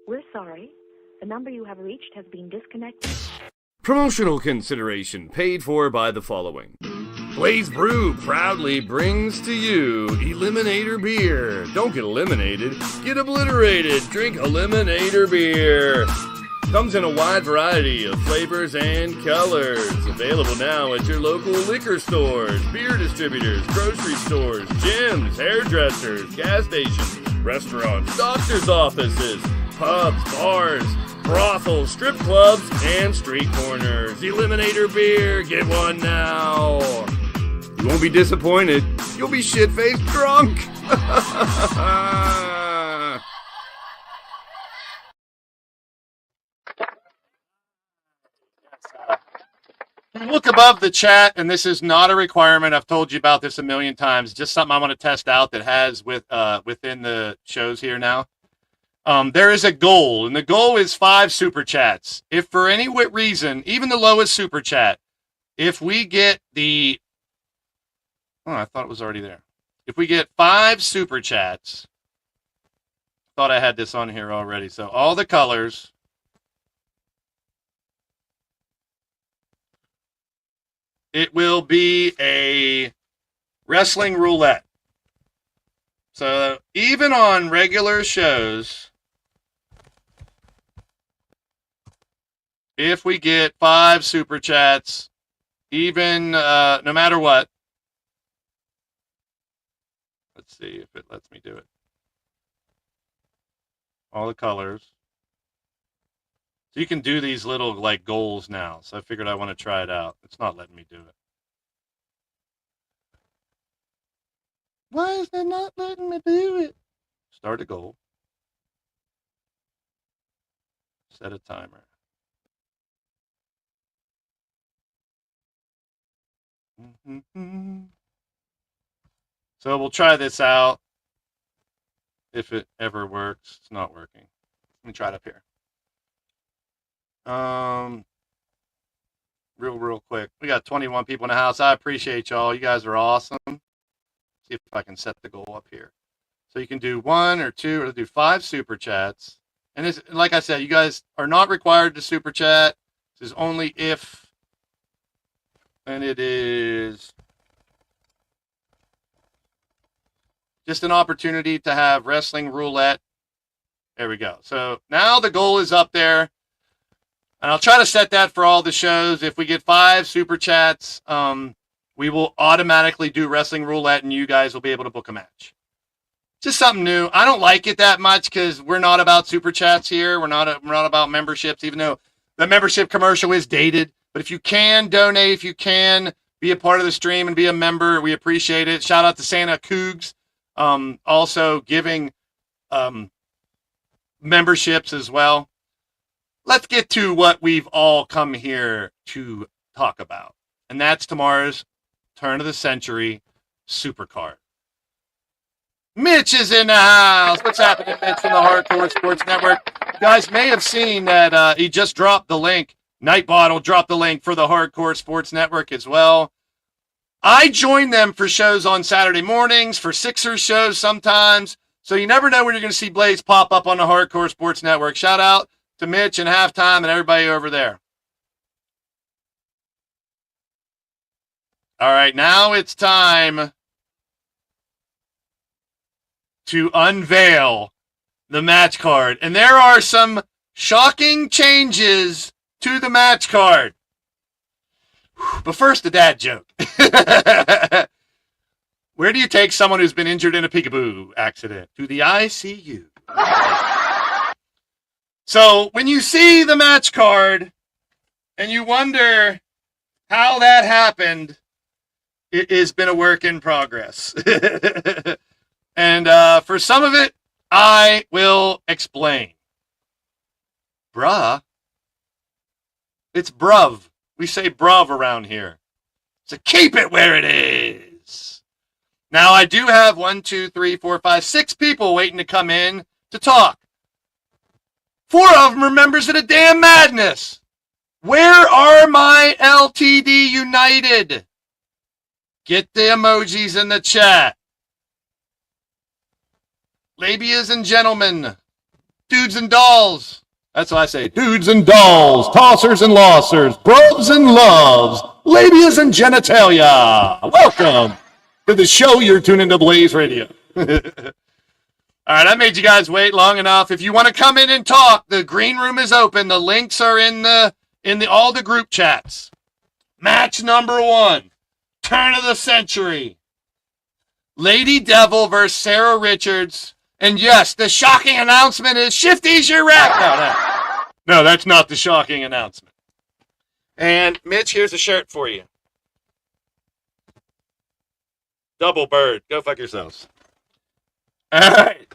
We're sorry. The number you have reached has been disconnected. Promotional consideration paid for by the following. Blaised Brew proudly brings to you Eliminator Beer. Don't get eliminated, get obliterated. Drink Eliminator Beer. Comes in a wide variety of flavors and colors. Available now at your local liquor stores, beer distributors, grocery stores, gyms, hairdressers, gas stations, restaurants, doctor's offices, pubs, bars, brothels, strip clubs, and street corners. Eliminator Beer, get one now. You won't be disappointed. You'll be shit-faced drunk. Look above the chat, and this is not a requirement. I've told you about this a million times. Just something I want to test out that has within the shows here now. There is a goal, and the goal is 5 super chats. If for any reason, even the lowest super chat, if we get the... Oh, I thought it was already there. If we get 5 super chats, thought I had this on here already. So all the colors... It will be a wrestling roulette. So even on regular shows, if we get 5 super chats, even no matter what, let's see if it lets me do it. All the colors. So you can do these little like goals now. So I figured I want to try it out. It's not letting me do it. Why is it not letting me do it? Start a goal. Set a timer. So we'll try this out. If it ever works. It's not working. Let me try it up here. Real quick. We got 21 people in the house. I appreciate y'all. You guys are awesome. See if I can set the goal up here. So you can do 1 or 2 or do 5 super chats. And this, like I said, you guys are not required to super chat. This is only if, and it is just an opportunity to have wrestling roulette. There we go. So now the goal is up there. And I'll try to set that for all the shows. If we get 5 super chats, we will automatically do wrestling roulette, and you guys will be able to book a match. Just something new. I don't like it that much because we're not about super chats here. We're not about memberships, even though the membership commercial is dated. But if you can donate, if you can be a part of the stream and be a member, we appreciate it. Shout out to Santa Cougs, also giving memberships as well. Let's get to what we've all come here to talk about. And that's tomorrow's Turn of the Century Supercard. Mitch is in the house. What's happening, Mitch, from the Hardcore Sports Network? You guys may have seen that he just dropped the link. Nightbottle dropped the link for the Hardcore Sports Network as well. I join them for shows on Saturday mornings, for Sixers shows sometimes. So you never know when you're going to see Blaised pop up on the Hardcore Sports Network. Shout out to Mitch and Halftime and everybody over there. All right, now it's time to unveil the match card. And there are some shocking changes to the match card. But first, the dad joke. Where do you take someone who's been injured in a peekaboo accident? To the ICU. So when you see the match card and you wonder how that happened, it has been a work in progress. And for some of it, I will explain. Bruh. It's bruv. We say bruv around here. So keep it where it is. Now, I do have 6 people waiting to come in to talk. 4 of them are members of the damn Madness. Where are my LTD United? Get the emojis in the chat. Labias and gentlemen, dudes and dolls. That's what I say. Dudes and dolls, tossers and lossers, brubs and loves, labias and genitalia. Welcome to the show. You're tuning to Blaze Radio. All right, I made you guys wait long enough. If you want to come in and talk, the green room is open. The links are in all the group chats. Match number 1, turn of the century. Lady Devil versus Sara Richards. And yes, the shocking announcement is Shifty's your rap. No, that's not the shocking announcement. And Mitch, here's a shirt for you. Double bird. Go fuck yourselves. All right.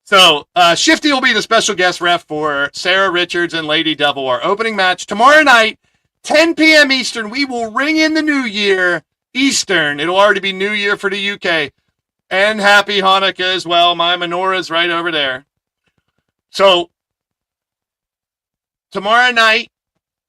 So, Shifty will be the special guest ref for Sara Richards and Lady Devil. Our opening match tomorrow night, 10 p.m. Eastern. We will ring in the new year Eastern. It'll already be New Year for the UK. And happy Hanukkah as well. My menorah's right over there. So, tomorrow night,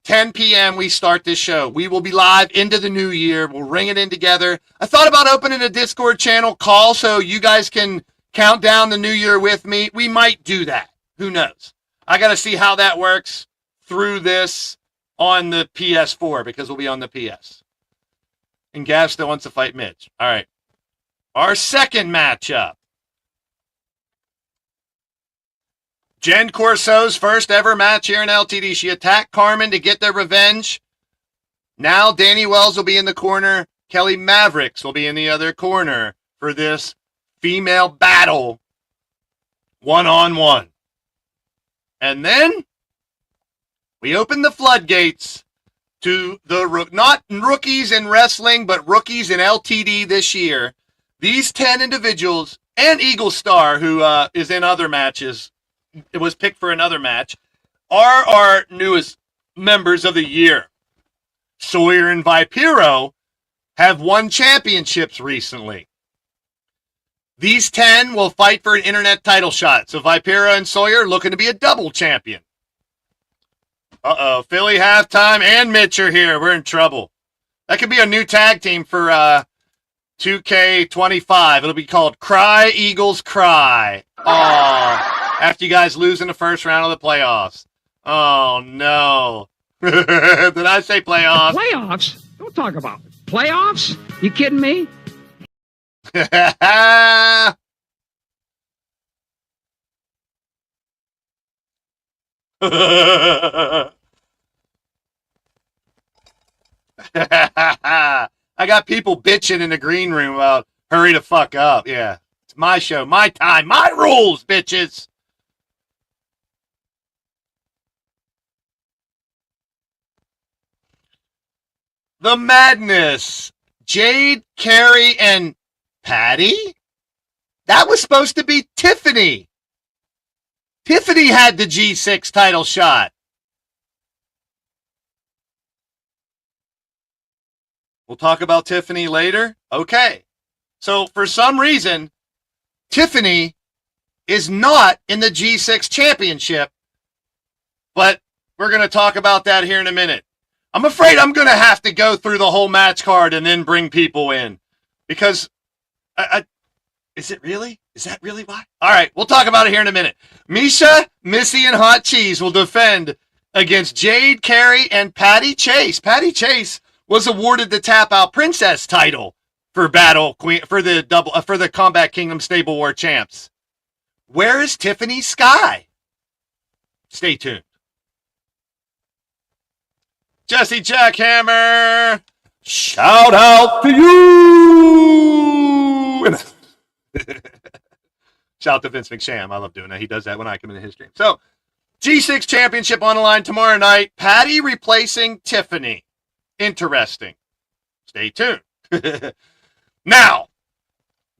10 p.m., we start this show. We will be live into the new year. We'll ring it in together. I thought about opening a Discord channel call so you guys can count down the new year with me. We might do that. Who knows? I got to see how that works through this on the PS4 because we'll be on the PS. And Gav still wants to fight Mitch. All right. Our second matchup. Jen Corseaux's first ever match here in LTD. She attacked Carmen to get their revenge. Now Danny Wells will be in the corner. Kelly Mavericks will be in the other corner for this female battle one-on-one. And then we open the floodgates to the not rookies in wrestling, but rookies in LTD this year. These 10 individuals and Eagle Star, who is in other matches, it was picked for another match, are our newest members of the year. Sawyer and Vipero have won championships recently. These 10 will fight for an internet title shot. So Vipero and Sawyer looking to be a double champion. Uh-oh, Philly halftime and Mitch are here. We're in trouble. That could be a new tag team for 2K25. It'll be called Cry Eagles Cry. Oh, after you guys lose in the first round of the playoffs. Oh, no. Did I say playoffs? Playoffs? Don't talk about playoffs. You kidding me? I got people bitching in the green room about hurry the fuck up. Yeah, it's my show, my time, my rules, bitches. The Madness. Jade, Kari, and Patty? That was supposed to be Tiffany. Tiffany had the G6 title shot. We'll talk about Tiffany later. Okay. So for some reason, Tiffany is not in the G6 championship, but we're going to talk about that here in a minute. I'm afraid I'm going to have to go through the whole match card and then bring people in because is it really? Is that really why? All right. We'll talk about it here in a minute. Meisha, Missy, and Hot Cheese will defend against Jade, Kari, and Patty Chase. Patty Chase was awarded the Tap Out Princess title for Battle Queen for the Combat Kingdom Stable War champs. Where is Tiffany Skye? Stay tuned. Jesse Jackhammer, shout out to you. Shout out to Vince McSham. I love doing that. He does that when I come into his stream. So, G6 Championship on the line tomorrow night. Patty replacing Tiffany. Interesting. Stay tuned. Now,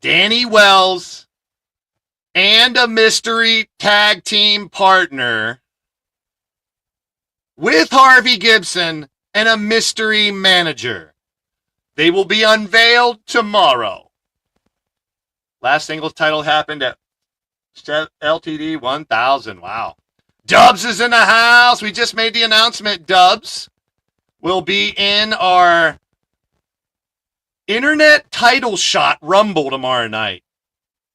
Danny Wells and a mystery tag team partner with Harvey Gibson and a mystery manager. They will be unveiled tomorrow. Last singles title happened at LTD 1000. Wow. Dubs is in the house. We just made the announcement. Dubs will be in our Internet title shot Rumble tomorrow night.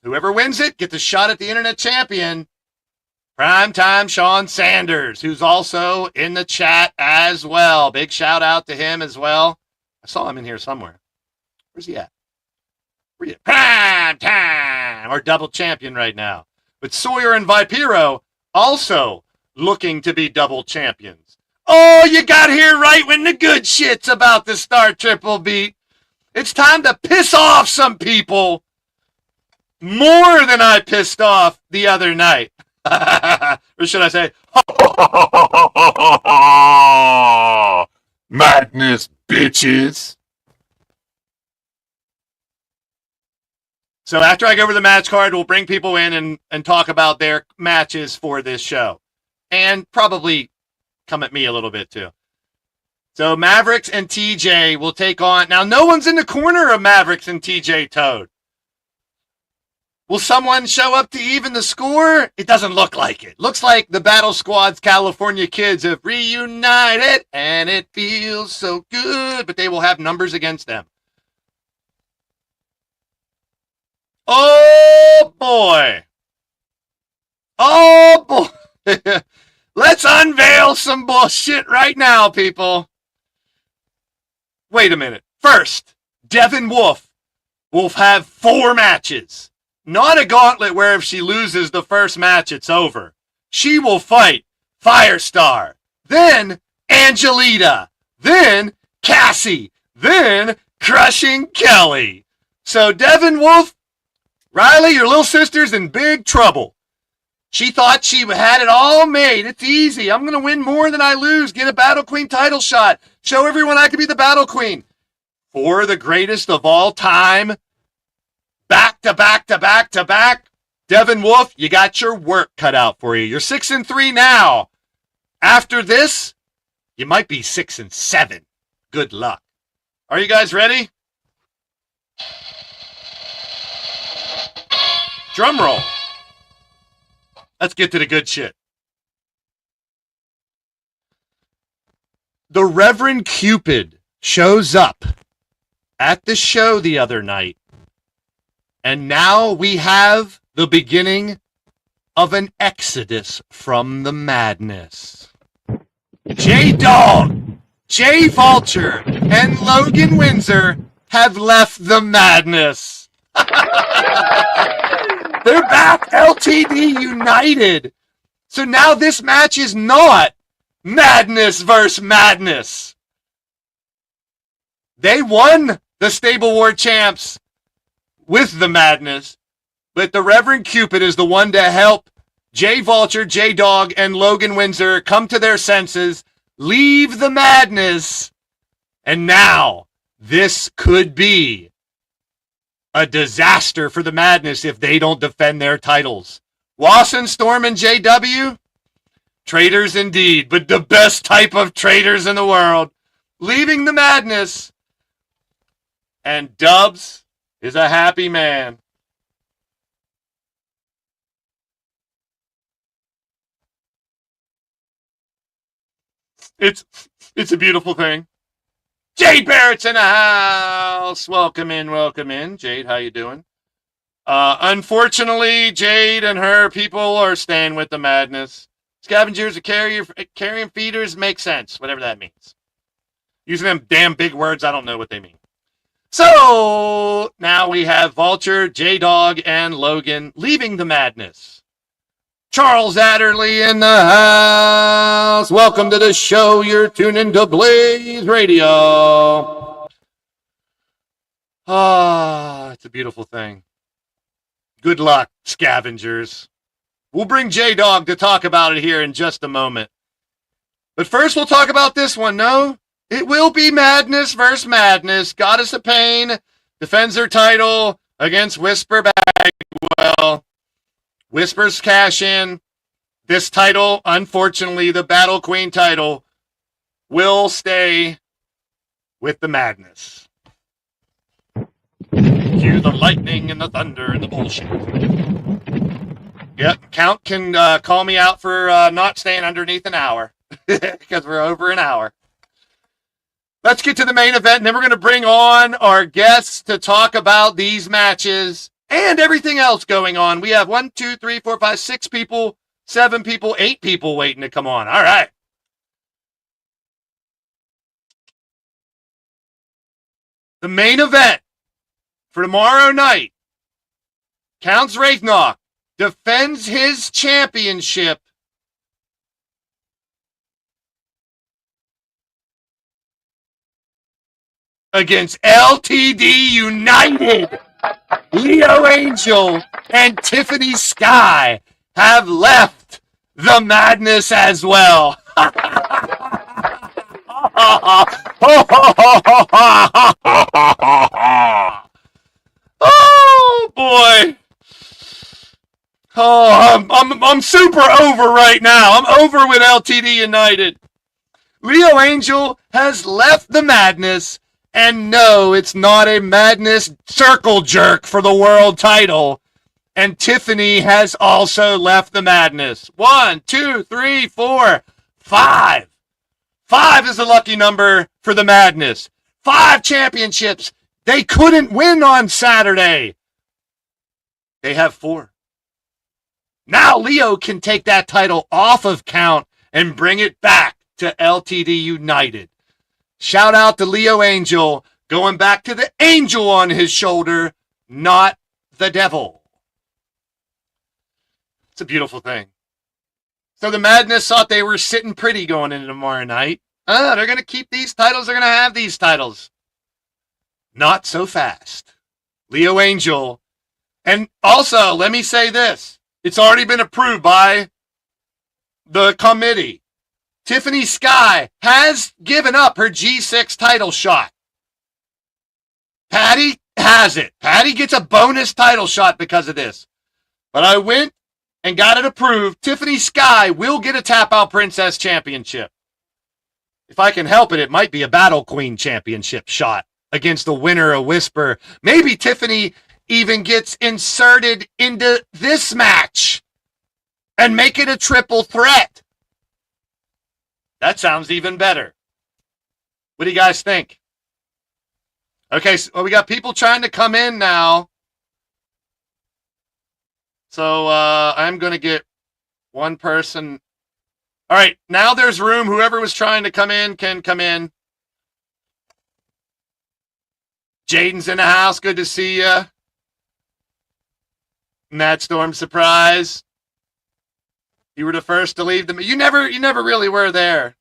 Whoever wins it gets a shot at the Internet champion, Primetime Sean Sanders, who's also in the chat as well. Big shout out to him as well. I saw him in here somewhere. Where's he at? Where you at? Primetime, our double champion right now. But Sawyer and Vipero also looking to be double champions. Oh, you got here right when the good shit's about to start, Triple Beat. It's time to piss off some people more than I pissed off the other night. Or should I say, madness, bitches. So after I go over the match card, we'll bring people in and talk about their matches for this show. And probably come at me a little bit too. So Mavericks and TJ will take on... Now, no one's in the corner of Mavericks and TJ Toad. Will someone show up to even the score? It doesn't look like it. Looks like the Battle Squad's California kids have reunited, and it feels so good, but they will have numbers against them. Oh, boy. Oh, boy. Let's unveil some bullshit right now, people. Wait a minute. First, Devin Wolf will have 4 matches. Not a gauntlet where if she loses the first match, it's over. She will fight Firestar, then Angelita, then Kassie, then Krushing Kelly. So Devin Wolf, Riley, your little sister's in big trouble. She thought she had it all made. It's easy. I'm going to win more than I lose. Get a Battle Queen title shot. Show everyone I can be the Battle Queen. For the greatest of all time, back to back to back to back. Devin Wolf, you got your work cut out for you. You're 6-3 now. After this, you might be 6-7. Good luck. Are you guys ready? Drum roll. Let's get to the good shit. The Reverend Cupid shows up at the show the other night. And now we have the beginning of an exodus from the madness. J-Dog, Jay Vulture, and Logan Windsor have left the madness. They're back, LTD United. So now this match is not madness versus madness. They won the Stable War champs with the madness, but the Reverend Cupid is the one to help Jay Vulture, J-Dog, and Logan Windsor come to their senses, leave the madness, and now this could be a disaster for the madness if they don't defend their titles. Wason, Storm, and JW, traitors indeed, but the best type of traitors in the world, leaving the madness, and Dubs is a happy man. It's a beautiful thing. Jade Barrett's in the house. Welcome in. Jade, how you doing? Unfortunately, Jade and her people are staying with the madness. Scavengers are carrying feeders make sense, whatever that means. Using them damn big words, I don't know what they mean. So now we have Vulture, J-Dog, and Logan leaving the madness. Charles Adderley in the house. Welcome to the show. You're tuning to Blaised Radio. It's a beautiful thing. Good luck, scavengers. We'll bring J-Dog to talk about it here in just a moment. But first we'll talk about this one, no? It will be madness versus madness. Goddess of Pain defends her title against Whisper Bagwell. Whispers cash in. This title, unfortunately, the Battle Queen title, will stay with the madness. Cue the lightning and the thunder and the bullshit. Yep, Count can call me out for not staying underneath an hour because we're over an hour. Let's get to the main event, and then we're going to bring on our guests to talk about these matches and everything else going on. We have 1, 2, 3, 4, 5, 6 people, 7 people, 8 people waiting to come on. All right. The main event for tomorrow night, Counts Wraithnock defends his championship against LTD United. Leo Angel and Tiffany Skye have left the madness as well. Oh boy. Oh, I'm super over right now. I'm over with LTD United. Leo Angel has left the madness, and no, it's not a madness circle jerk for the world title. And Tiffany has also left the madness. 1, 2, 3, 4, 5. 5 is the lucky number for the madness. 5 championships. They couldn't win on Saturday. They have 4. Now Leo can take that title off of Count and bring it back to LTD United. Shout out to Leo Angel, going back to the angel on his shoulder, not the devil. It's a beautiful thing. So the madness thought they were sitting pretty going into tomorrow night. They're going to keep these titles. They're going to have these titles. Not so fast. Leo Angel. And also, let me say this. It's already been approved by the committee. Tiffany Skye has given up her G6 title shot. Patty has it. Patty gets a bonus title shot because of this. But I went and got it approved. Tiffany Skye will get a Tap Out Princess Championship. If I can help it, it might be a Battle Queen Championship shot against the winner of Whisper. Maybe Tiffany even gets inserted into this match and make it a triple threat. That sounds even better. What do you guys think? Okay, so we got people trying to come in now. So I'm going to get one person. All right, now there's room. Whoever was trying to come in can come in. Jaden's in the house. Good to see you. Mad Storm surprise. You were the first to leave them. You never really were there.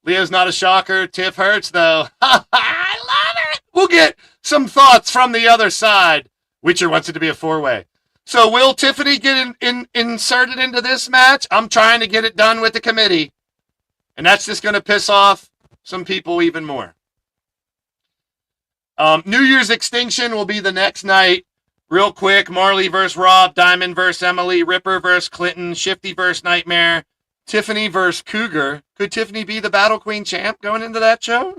Leo's not a shocker. Tiff hurts though. I love it. We'll get some thoughts from the other side. Witcher wants it to be a 4-way. So will Tiffany get inserted into this match? I'm trying to get it done with the committee. And that's just going to piss off some people even more. New Year's Extinction will be the next night. Real quick, Marley versus Rob, Diamond versus Emily, Ripper versus Clinton, Shifty versus Nightmare, Tiffany versus Cougar. Could Tiffany be the Battle Queen champ going into that show?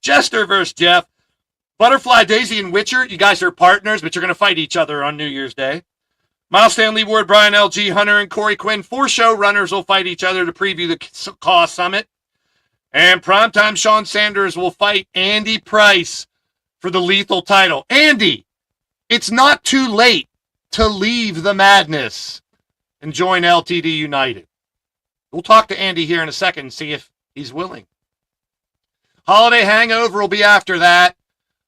Jester versus Jeff. Butterfly, Daisy, and Witcher. You guys are partners, but you're going to fight each other on New Year's Day. Miles Stanley Ward, Brian LG, Hunter, and Corey Quinn. 4 showrunners will fight each other to preview the Cause Summit. And Primetime Sean Sanders will fight Andy Price for the Lethal title. Andy, it's not too late to leave the madness and join LTD United. We'll talk to Andy here in a second and see if he's willing. Holiday Hangover will be after that.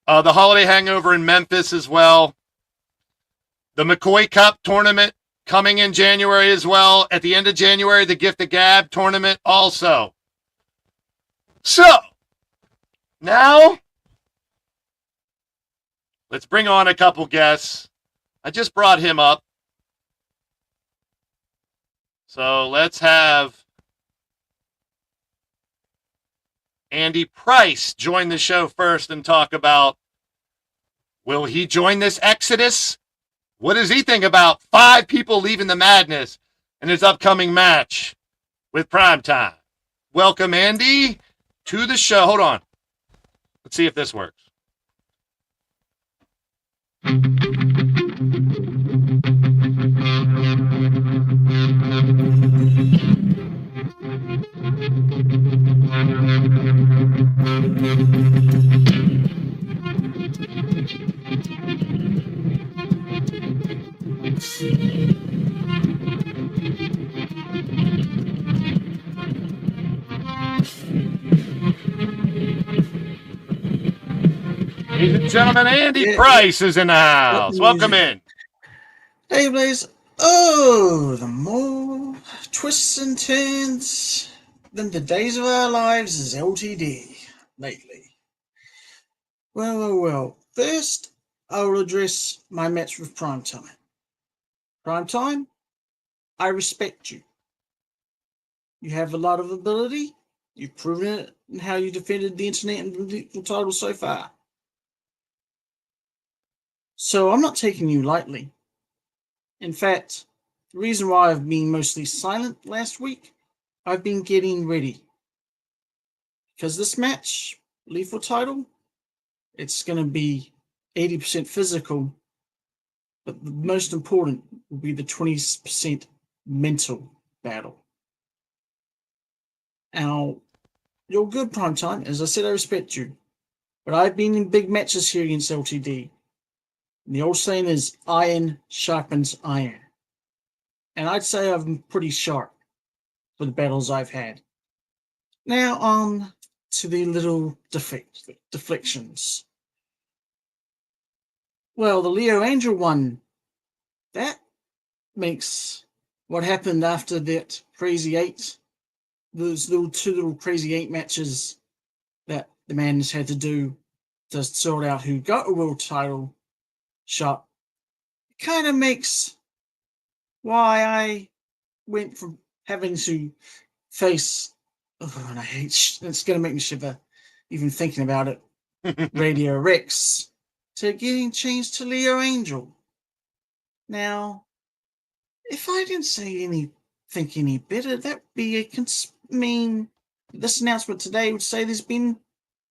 The Holiday Hangover in Memphis as well. The McCoy Cup tournament coming in January as well. At the end of January, the Gift of Gab tournament also. So, now, let's bring on a couple guests. I just brought him up. So let's have Andy Price join the show first and talk about, will he join this exodus? What does he think about 5 people leaving the madness in his upcoming match with Primetime? welcome Andy to the show. Hold on. Let's see if this works. Ladies and gentlemen, Andy Price is in the house. Welcome in. Hey, Blaze. Oh, the more twists and turns than the days of our lives as LTD lately. Well. First, I will address my match with Primetime. Primetime, I respect you. You have a lot of ability. You've proven it in how you defended the internet and the title so far. So I'm not taking you lightly. In fact, the reason why I've been mostly silent last week, I've been getting ready. Because this match, Lethal title, it's going to be 80% physical, but the most important will be the 20% mental battle. Now, you're good, Primetime. As I said, I respect you. But I've been in big matches here against LTD. And the old saying is, iron sharpens iron. And I'd say I'm pretty sharp for the battles I've had. Now on to the little deflections. Well, the Leo Angel one, that makes what happened after that Crazy 8, those two little Crazy 8 matches that the Madness had to do to sort out who got a world title shot. It kind of makes why I went from having to face, and I hate, it's going to make me shiver even thinking about it, Radio Rex, to getting changed to Leo Angel. Now, if I didn't say think any better, that would be this announcement today would say there's been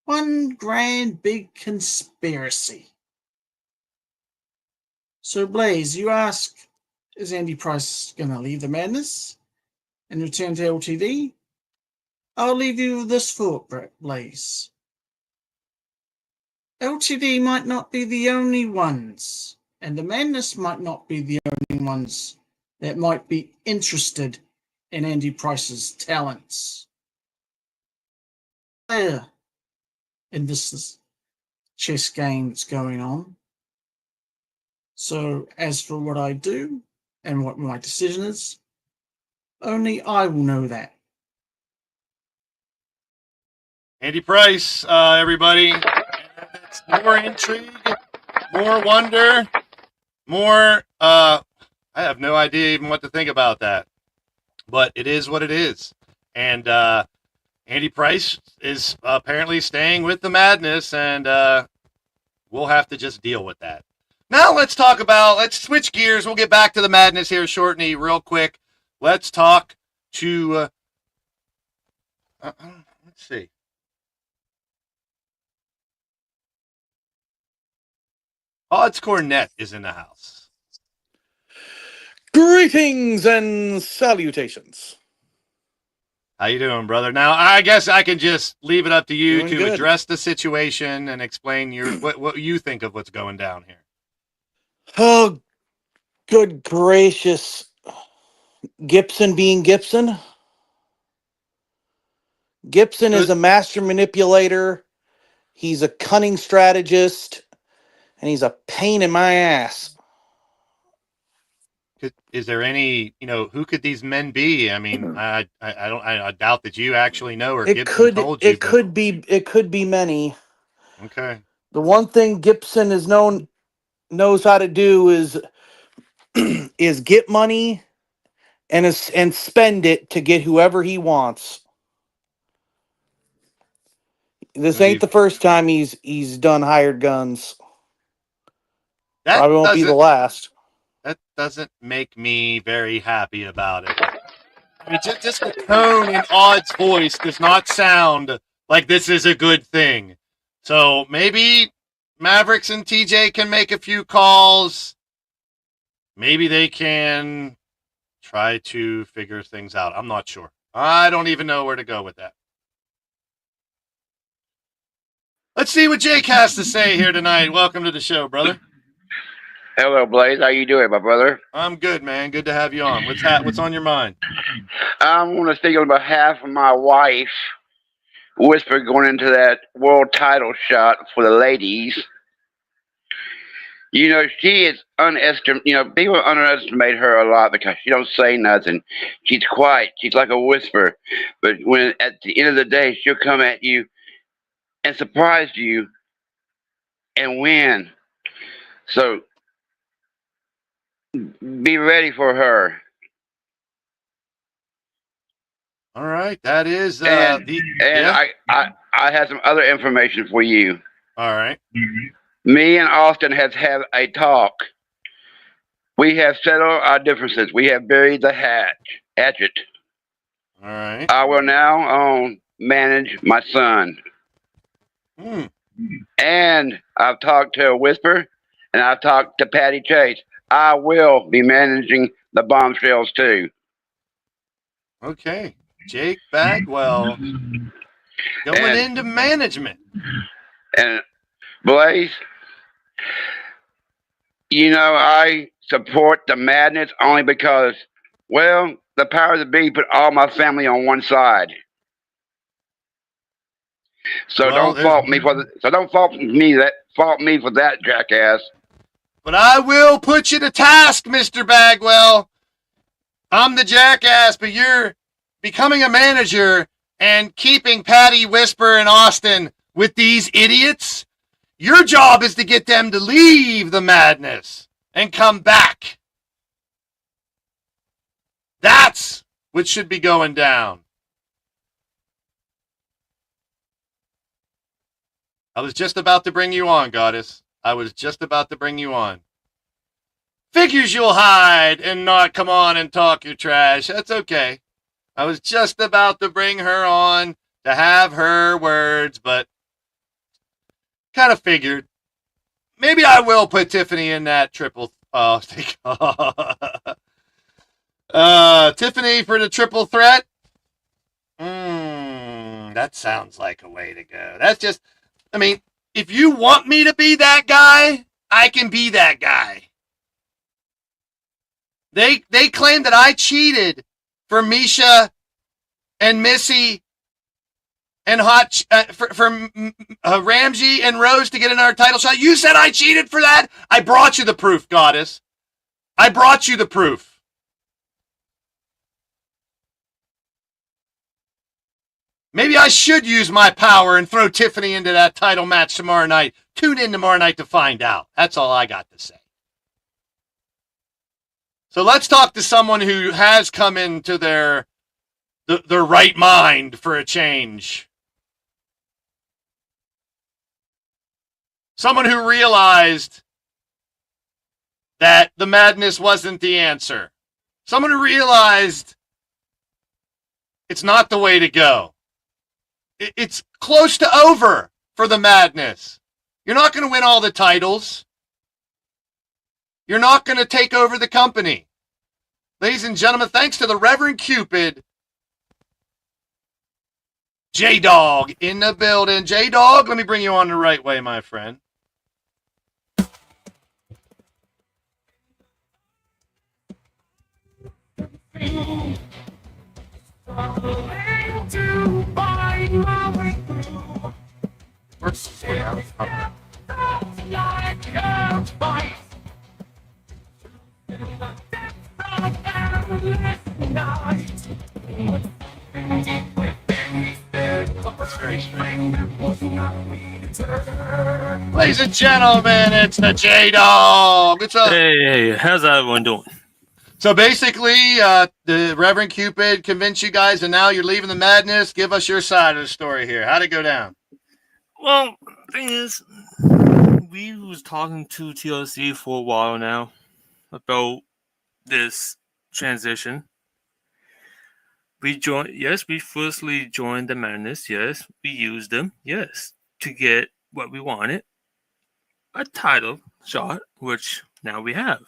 one grand big conspiracy. So, Blaze, you ask, is Andy Price going to leave the Madness and return to LTD? I'll leave you with this thought, Blaze. LTD might not be the only ones, and the Madness might not be the only ones that might be interested in Andy Price's talents. There, in this chess game that's going on. So, as for what I do and what my decision is, only I will know that. Andy Price, everybody. More intrigue, more wonder, more, I have no idea even what to think about that. But it is what it is. And Andy Price is apparently staying with the Madness, and we'll have to just deal with that. Now let's switch gears. We'll get back to the Madness here shortly, real quick. Let's talk to, let's see. Hott's Cornet is in the house. Greetings and salutations. How you doing, brother? Now, I guess I can just leave it up to you Doing to good. address the situation and explain what you think of what's going down here. Oh, good gracious. Gibson being Gibson? Gibson is a master manipulator. He's a cunning strategist. And he's a pain in my ass. Is there any, who could these men be? I mean, I doubt that you actually know or Gibson told you. It could be many. Okay. The one thing Gibson knows how to do is is get money and spend it to get whoever he wants. This ain't the first time he's done hired guns. Probably won't be the last. That doesn't make me very happy about it. Just the tone in Odd's voice does not sound like this is a good thing. So maybe Mavericks and TJ can make a few calls. Maybe they can try to figure things out. I'm not sure. I don't even know where to go with that. Let's see what Jake has to say here tonight. Welcome to the show, brother. Hello, Blaze. How you doing, my brother? I'm good, man. Good to have you on. What's on your mind? I want to speak on behalf of my wife. Whisper going into that world title shot for the ladies. You know, she is underestimated. You know, people underestimate her a lot because she don't say nothing. She's quiet. She's like a whisper. But when at the end of the day, she'll come at you and surprise you and win. So be ready for her. All right, that is I have some other information for you. All right. Me and Austin have had a talk. We have settled our differences. We have buried the hatchet. All right. I will now manage my son. And I've talked to Whisper, and I've talked to Patty Chase. I will be managing the Bombshells too. Okay. Jake Bagwell going into management. And Blaze, you know, I support the madness only because, well, the powers that be put all my family on one side. So don't fault me for that, jackass. But I will put you to task, Mr. Bagwell. I'm the jackass, but you're becoming a manager and keeping Patty, Whisper, and Austin with these idiots. Your job is to get them to leave the madness and come back. That's what should be going down. I was just about to bring you on, Goddess. I was just about to bring you on. Figures you'll hide and not come on and talk your trash. That's okay. I was just about to bring her on to have her words, but kind of figured maybe I will put Tiffany in that triple. Tiffany for the triple threat. That sounds like a way to go. That's just, I mean, if you want me to be that guy, I can be that guy. They claim that I cheated for Meisha and Missy and Hott for Ramji and Rose to get another title shot. You said I cheated for that? I brought you the proof, Goddess. I brought you the proof. Maybe I should use my power and throw Tiffany into that title match tomorrow night. Tune in tomorrow night to find out. That's all I got to say. So let's talk to someone who has come into their right mind for a change. Someone who realized that the madness wasn't the answer. Someone who realized it's not the way to go. It's close to over for the madness. You're not going to win all the titles. You're not going to take over the company. Ladies and gentlemen, thanks to the Reverend Cupid, J-Dog in the building. J-Dog, let me bring you on the right way, my friend. Ladies and gentlemen, it's the J-Dog. What's up? Hey, how's everyone doing? So basically, the Reverend Cupid convinced you guys, and now you're leaving the madness. Give us your side of the story here. How'd it go down? Well, the thing is, we was talking to TLC for a while now about this transition. We firstly joined the madness. Yes, we used them. Yes, to get what we wanted, a title shot, which now we have.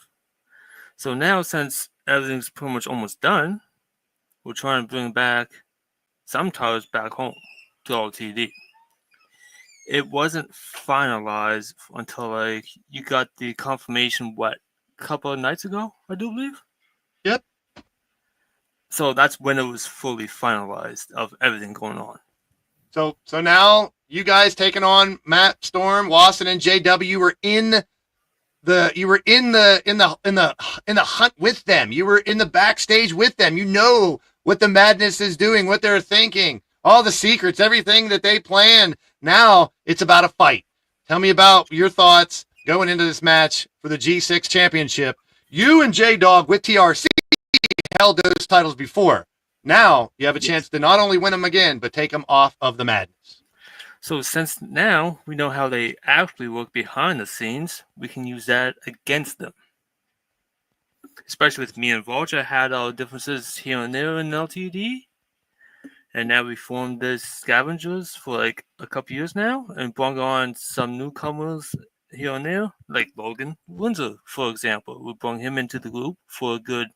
So now, since everything's pretty much almost done, we're trying to bring back some titles back home to LTD. It wasn't finalized until you got the confirmation a couple of nights ago, I do believe. Yep. So that's when it was fully finalized of everything going on. So now you guys taking on Matt Storm, Wason, and JW. You were in the hunt with them. You were in the backstage with them. You know what the madness is doing, what they're thinking, all the secrets, everything that they plan. Now it's about a fight. Tell me about your thoughts going into this match for the G6 championship. You and J-Dog with TRC held those titles before. Now you have a chance to not only win them again, but take them off of the madness. So since now we know how they actually work behind the scenes, we can use that against them. Especially with me and Vulture had our differences here and there in LTD. And now we formed this scavengers for a couple years now and brought on some newcomers here and there, like Logan Windsor, for example. We brought him into the group for a good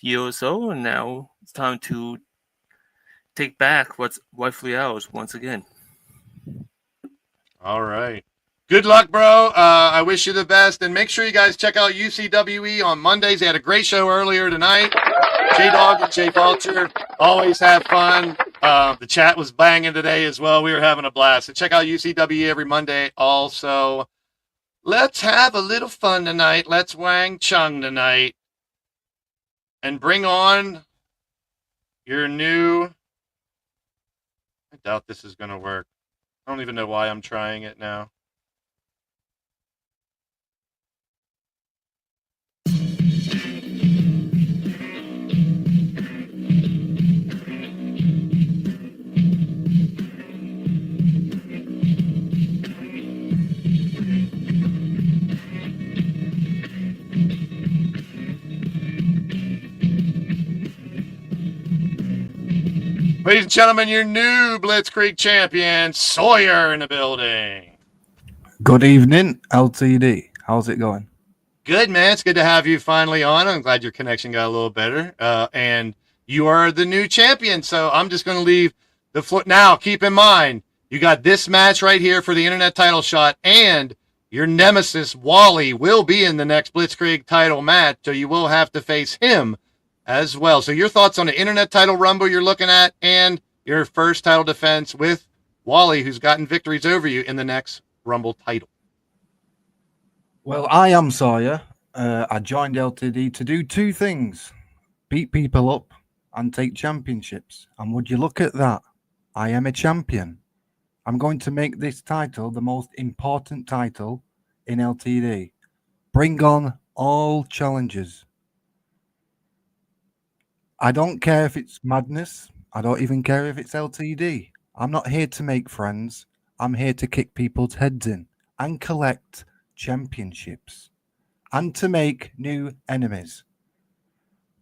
year or so, and now it's time to take back what's rightfully ours once again. All right. Good luck, bro. I wish you the best, and make sure you guys check out UCWE on Mondays. They had a great show earlier tonight. J-Dog and J-Vulture always have fun. The chat was banging today as well. We were having a blast. So check out UCWE every Monday also. Let's have a little fun tonight. Let's Wang Chung tonight. And bring on your new... I doubt this is going to work. I don't even know why I'm trying it now. Ladies and gentlemen, your new Blitzkrieg champion, Sawyer, in the building. Good evening, LTD. How's it going? Good, man. It's good to have you finally on. I'm glad your connection got a little better. And you are the new champion, so I'm just going to leave the floor. Now, keep in mind, you got this match right here for the internet title shot, and your nemesis, Wally, will be in the next Blitzkrieg title match, so you will have to face him as well. So your thoughts on the internet title rumble you're looking at and your first title defense with Wally, who's gotten victories over you in the next rumble title. Well, I am Sawyer. I joined LTD to do two things: beat people up and take championships. And would you look at that? I am a champion. I'm going to make this title the most important title in LTD. Bring on all challengers. I don't care if it's madness. I don't even care if it's LTD. I'm not here to make friends. I'm here to kick people's heads in and collect championships and to make new enemies.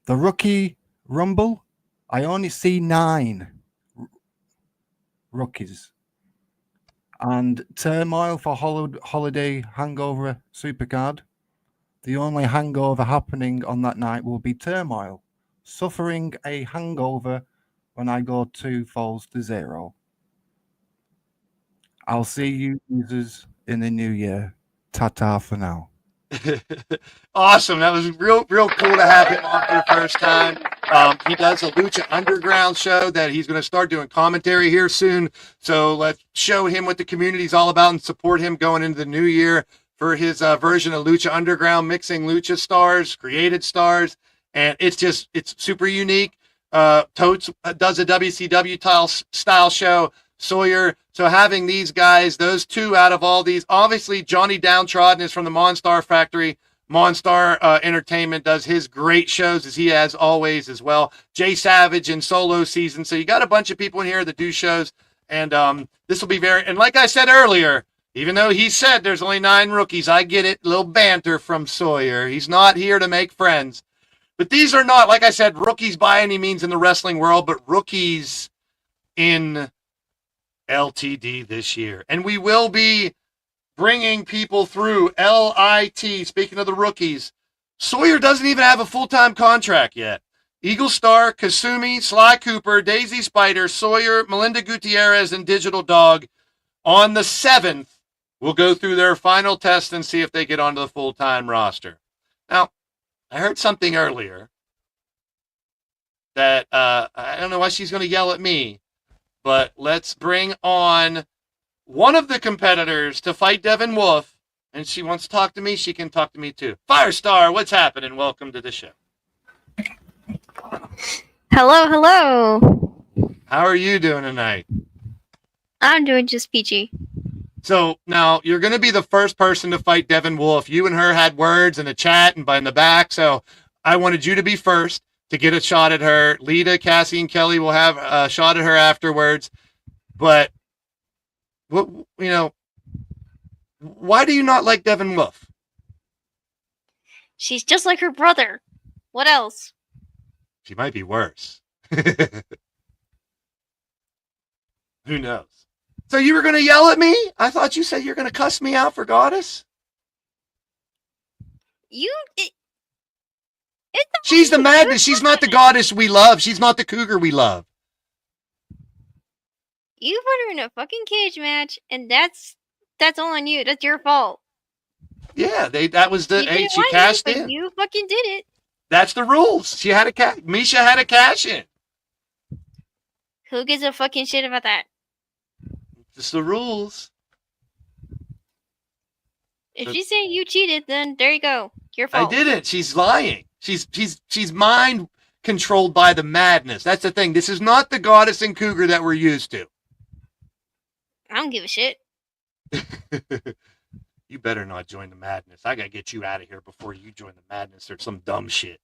The rookie rumble, I only see 9 rookies. And turmoil for holiday hangover supercard. The only hangover happening on that night will be turmoil. Suffering a hangover when I go 2 falls to 0. I'll see you users in the new year. Ta-ta for now. Awesome. That was real cool to have him on for the first time. He does a Lucha Underground show that he's going to start doing commentary here soon. So let's show him what the community's all about and support him going into the new year for his version of Lucha Underground, mixing Lucha stars, created stars. And it's super unique. Totes does a WCW style show, Sawyer. So having these guys, those two out of all these, obviously Johnny Downtrodden is from the Monstar Factory. Monstar Entertainment does his great shows as he has always as well. Jay Savage in solo season. So you got a bunch of people in here that do shows. And this will be and like I said earlier, even though he said there's only 9 rookies, I get it. Little banter from Sawyer. He's not here to make friends. But these are not, like I said, rookies by any means in the wrestling world, but rookies in LTD this year. And we will be bringing people through LIT. Speaking of the rookies, Sawyer doesn't even have a full-time contract yet. Eagle Star, Kasumi, Sly Cooper, Daisy Spider, Sawyer, Melinda Gutierrez, and Digital Dog on the 7th will go through their final test and see if they get onto the full-time roster. Now, I heard something earlier that I don't know why she's going to yell at me, but let's bring on one of the competitors to fight Devin Wolf, and she wants to talk to me. She can talk to me too. Firestar, what's happening? Welcome to the show. Hello. How are you doing tonight? I'm doing just peachy. So now you're going to be the first person to fight Devin Wolf. You and her had words in the chat and in the back, so I wanted you to be first to get a shot at her. Lita, Kassie, and Kelly will have a shot at her afterwards. But, why do you not like Devin Wolf? She's just like her brother. What else? She might be worse. Who knows? So you were going to yell at me? I thought you said you're going to cuss me out for Goddess. She's the madness. She's not the Goddess we love. She's not the Cougar we love. You put her in a fucking cage match, and that's all on you. That's your fault. Yeah, that was the she cashed in. You fucking did it. That's the rules. She had Meisha had a cash in. Who gives a fucking shit about that? It's the rules. If she's saying you cheated, then there you go. Your fault. I didn't. She's lying. She's mind controlled by the madness. That's the thing. This is not the Goddess and Cougar that we're used to. I don't give a shit. You better not join the madness. I gotta get you out of here before you join the madness or some dumb shit.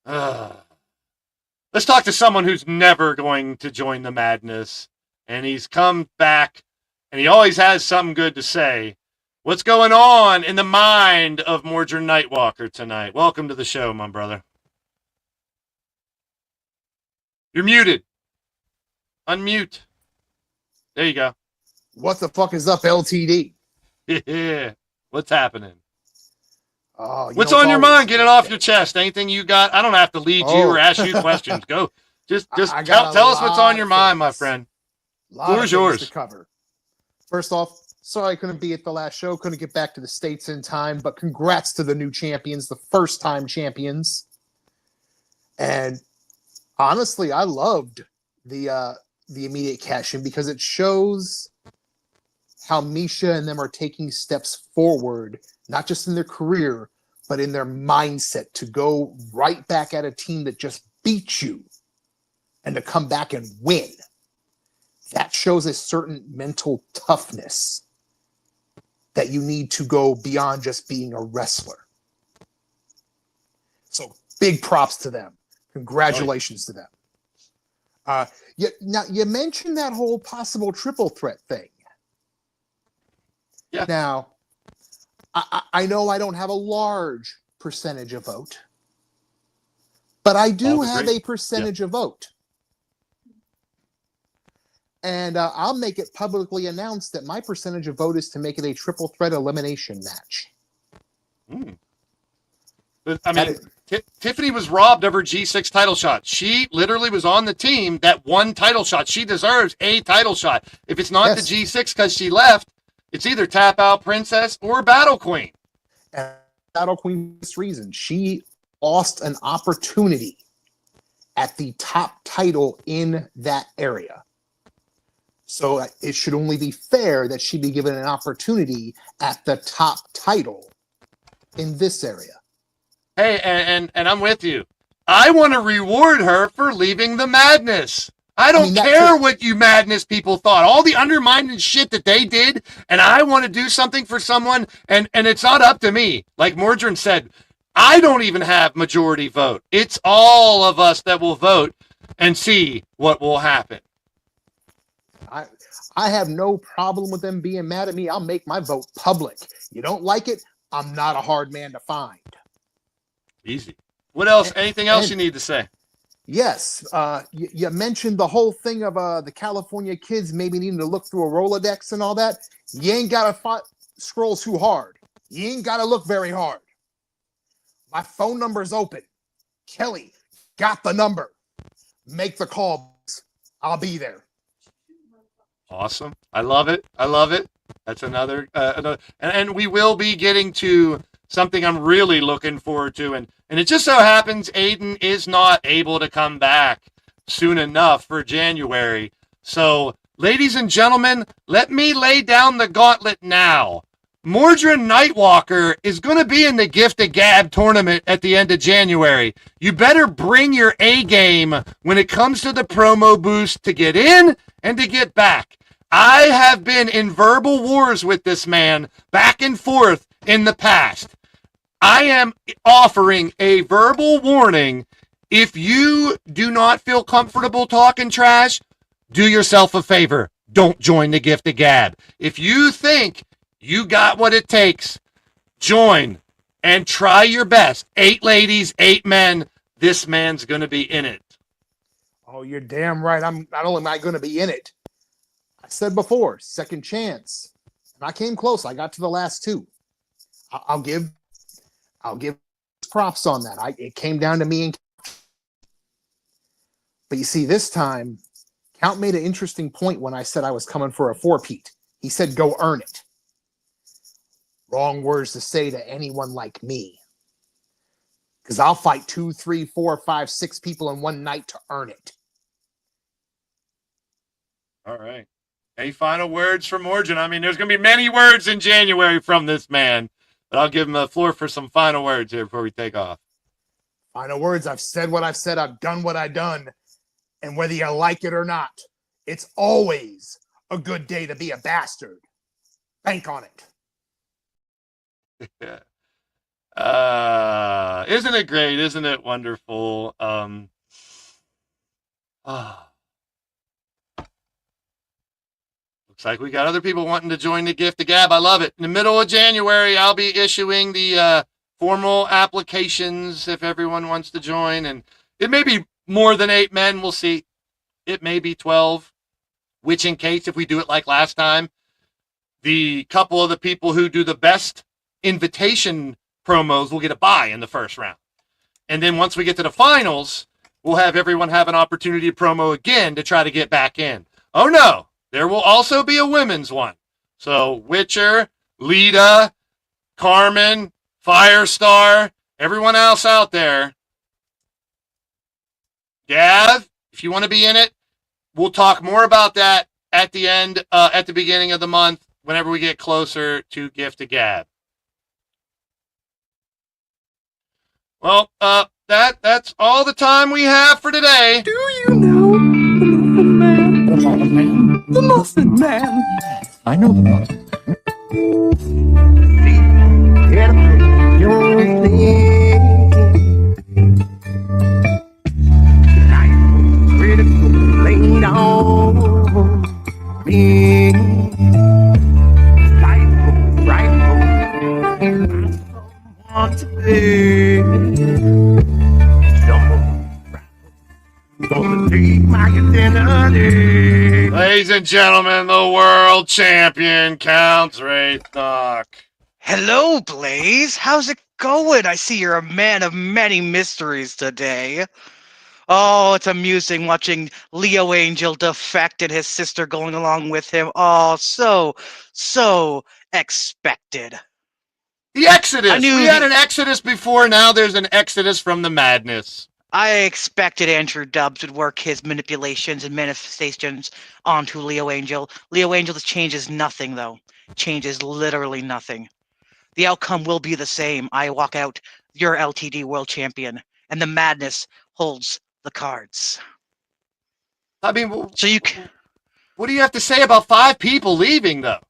Let's talk to someone who's never going to join the madness. And he's come back, and he always has something good to say. What's going on in the mind of Mordred Nightwalker tonight? Welcome to the show, my brother. You're muted. Unmute. There you go. What the fuck is up, LTD? Yeah. What's happening? What's on your mind? Get it off your chest. Anything you got? I don't have to lead you or ask you questions. Go. Just tell us what's on your mind, my friend. Floor is yours. To cover. First off, sorry I couldn't be at the last show. Couldn't get back to the States in time, but congrats to the new champions, the first-time champions. And honestly, I loved the immediate cash-in because it shows how Meisha and them are taking steps forward, not just in their career, but in their mindset to go right back at a team that just beat you and to come back and win. That shows a certain mental toughness that you need to go beyond just being a wrestler. So big props to them. Congratulations to them. You mentioned that whole possible triple threat thing. Yeah. Now, I know I don't have a large percentage of vote, but I do have a percentage of vote. And I'll make it publicly announced that my percentage of vote is to make it a triple threat elimination match. I mean, Tiffany was robbed of her G6 title shot. She literally was on the team that won title shot. She deserves a title shot. If it's not the G6 because she left, it's either Tap Out Princess or Battle Queen. And Battle Queen, for this reason, she lost an opportunity at the top title in that area. So it should only be fair that she be given an opportunity at the top title in this area. Hey, and I'm with you. I want to reward her for leaving the madness. I don't care what you madness people thought. All the undermining shit that they did, and I want to do something for someone, and it's not up to me. Like Mordred said, I don't even have majority vote. It's all of us that will vote and see what will happen. I have no problem with them being mad at me. I'll make my vote public. You don't like it? I'm not a hard man to find. Easy. What else? Anything else you need to say? Yes. You mentioned the whole thing of the California kids maybe needing to look through a Rolodex and all that. You ain't got to scroll too hard. You ain't got to look very hard. My phone number's open. Kelly got the number. Make the call. I'll be there. Awesome. I love it. I love it. That's another and we will be getting to something I'm really looking forward to. And it just so happens Aiden is not able to come back soon enough for January. So, ladies and gentlemen, let me lay down the gauntlet now. Mordred Nightwalker is going to be in the Gift of Gab tournament at the end of January. You better bring your A game when it comes to the promo boost to get in and to get back. I have been in verbal wars with this man back and forth in the past. I am offering a verbal warning. If you do not feel comfortable talking trash, do yourself a favor. Don't join the Gift of Gab. If you think you got what it takes, join and try your best. 8 ladies, 8 men. This man's going to be in it. Oh, you're damn right. Not only am I going to be in it, I said before, second chance. And I came close. I got to the last 2. I'll give props on that. It came down to me and but you see, this time, Count made an interesting point when I said I was coming for a 4-peat. He said, go earn it. Wrong words to say to anyone like me. Because I'll fight 2, 3, 4, 5, 6 people in one night to earn it. All right. Any final words from Origin? I mean, there's going to be many words in January from this man, but I'll give him the floor for some final words here before we take off. Final words. I've said what I've said. I've done what I've done. And whether you like it or not, it's always a good day to be a bastard. Bank on it. Isn't it great? Isn't it wonderful? Looks like we got other people wanting to join the Gift of Gab. I love it. In the middle of January, I'll be issuing the formal applications if everyone wants to join. And it may be more than 8 men. We'll see. It may be 12, which in case if we do it like last time, the couple of the people who do the best invitation promos will get a bye in the first round. And then once we get to the finals, we'll have everyone have an opportunity to promo again to try to get back in. Oh no, there will also be a women's one. So Witcher, Lita, Carmen, Firestar, everyone else out there. Gav, if you want to be in it, we'll talk more about that at the end, at the beginning of the month, whenever we get closer to Gift of Gab. Well, that's all the time we have for today. Do you know the Muffin Man? The Muffin Man? The Muffin Man. I know the Muffin. Get up your I'm ready to lay down me. Want to be Ladies and gentlemen, the world champion Count Wraithnock. Hello, Blaze. How's it going? I see you're a man of many mysteries today. Oh, it's amusing watching Leo Angel defect and his sister going along with him. Oh, so expected. The Exodus! We had an Exodus before, now there's an Exodus from the madness. I expected Andrew Dubbs would work his manipulations and manifestations onto Leo Angel. Leo Angel changes nothing, though. Changes literally nothing. The outcome will be the same. I walk out your LTD world champion, and the madness holds the cards. I mean, what do you have to say about 5 people leaving, though?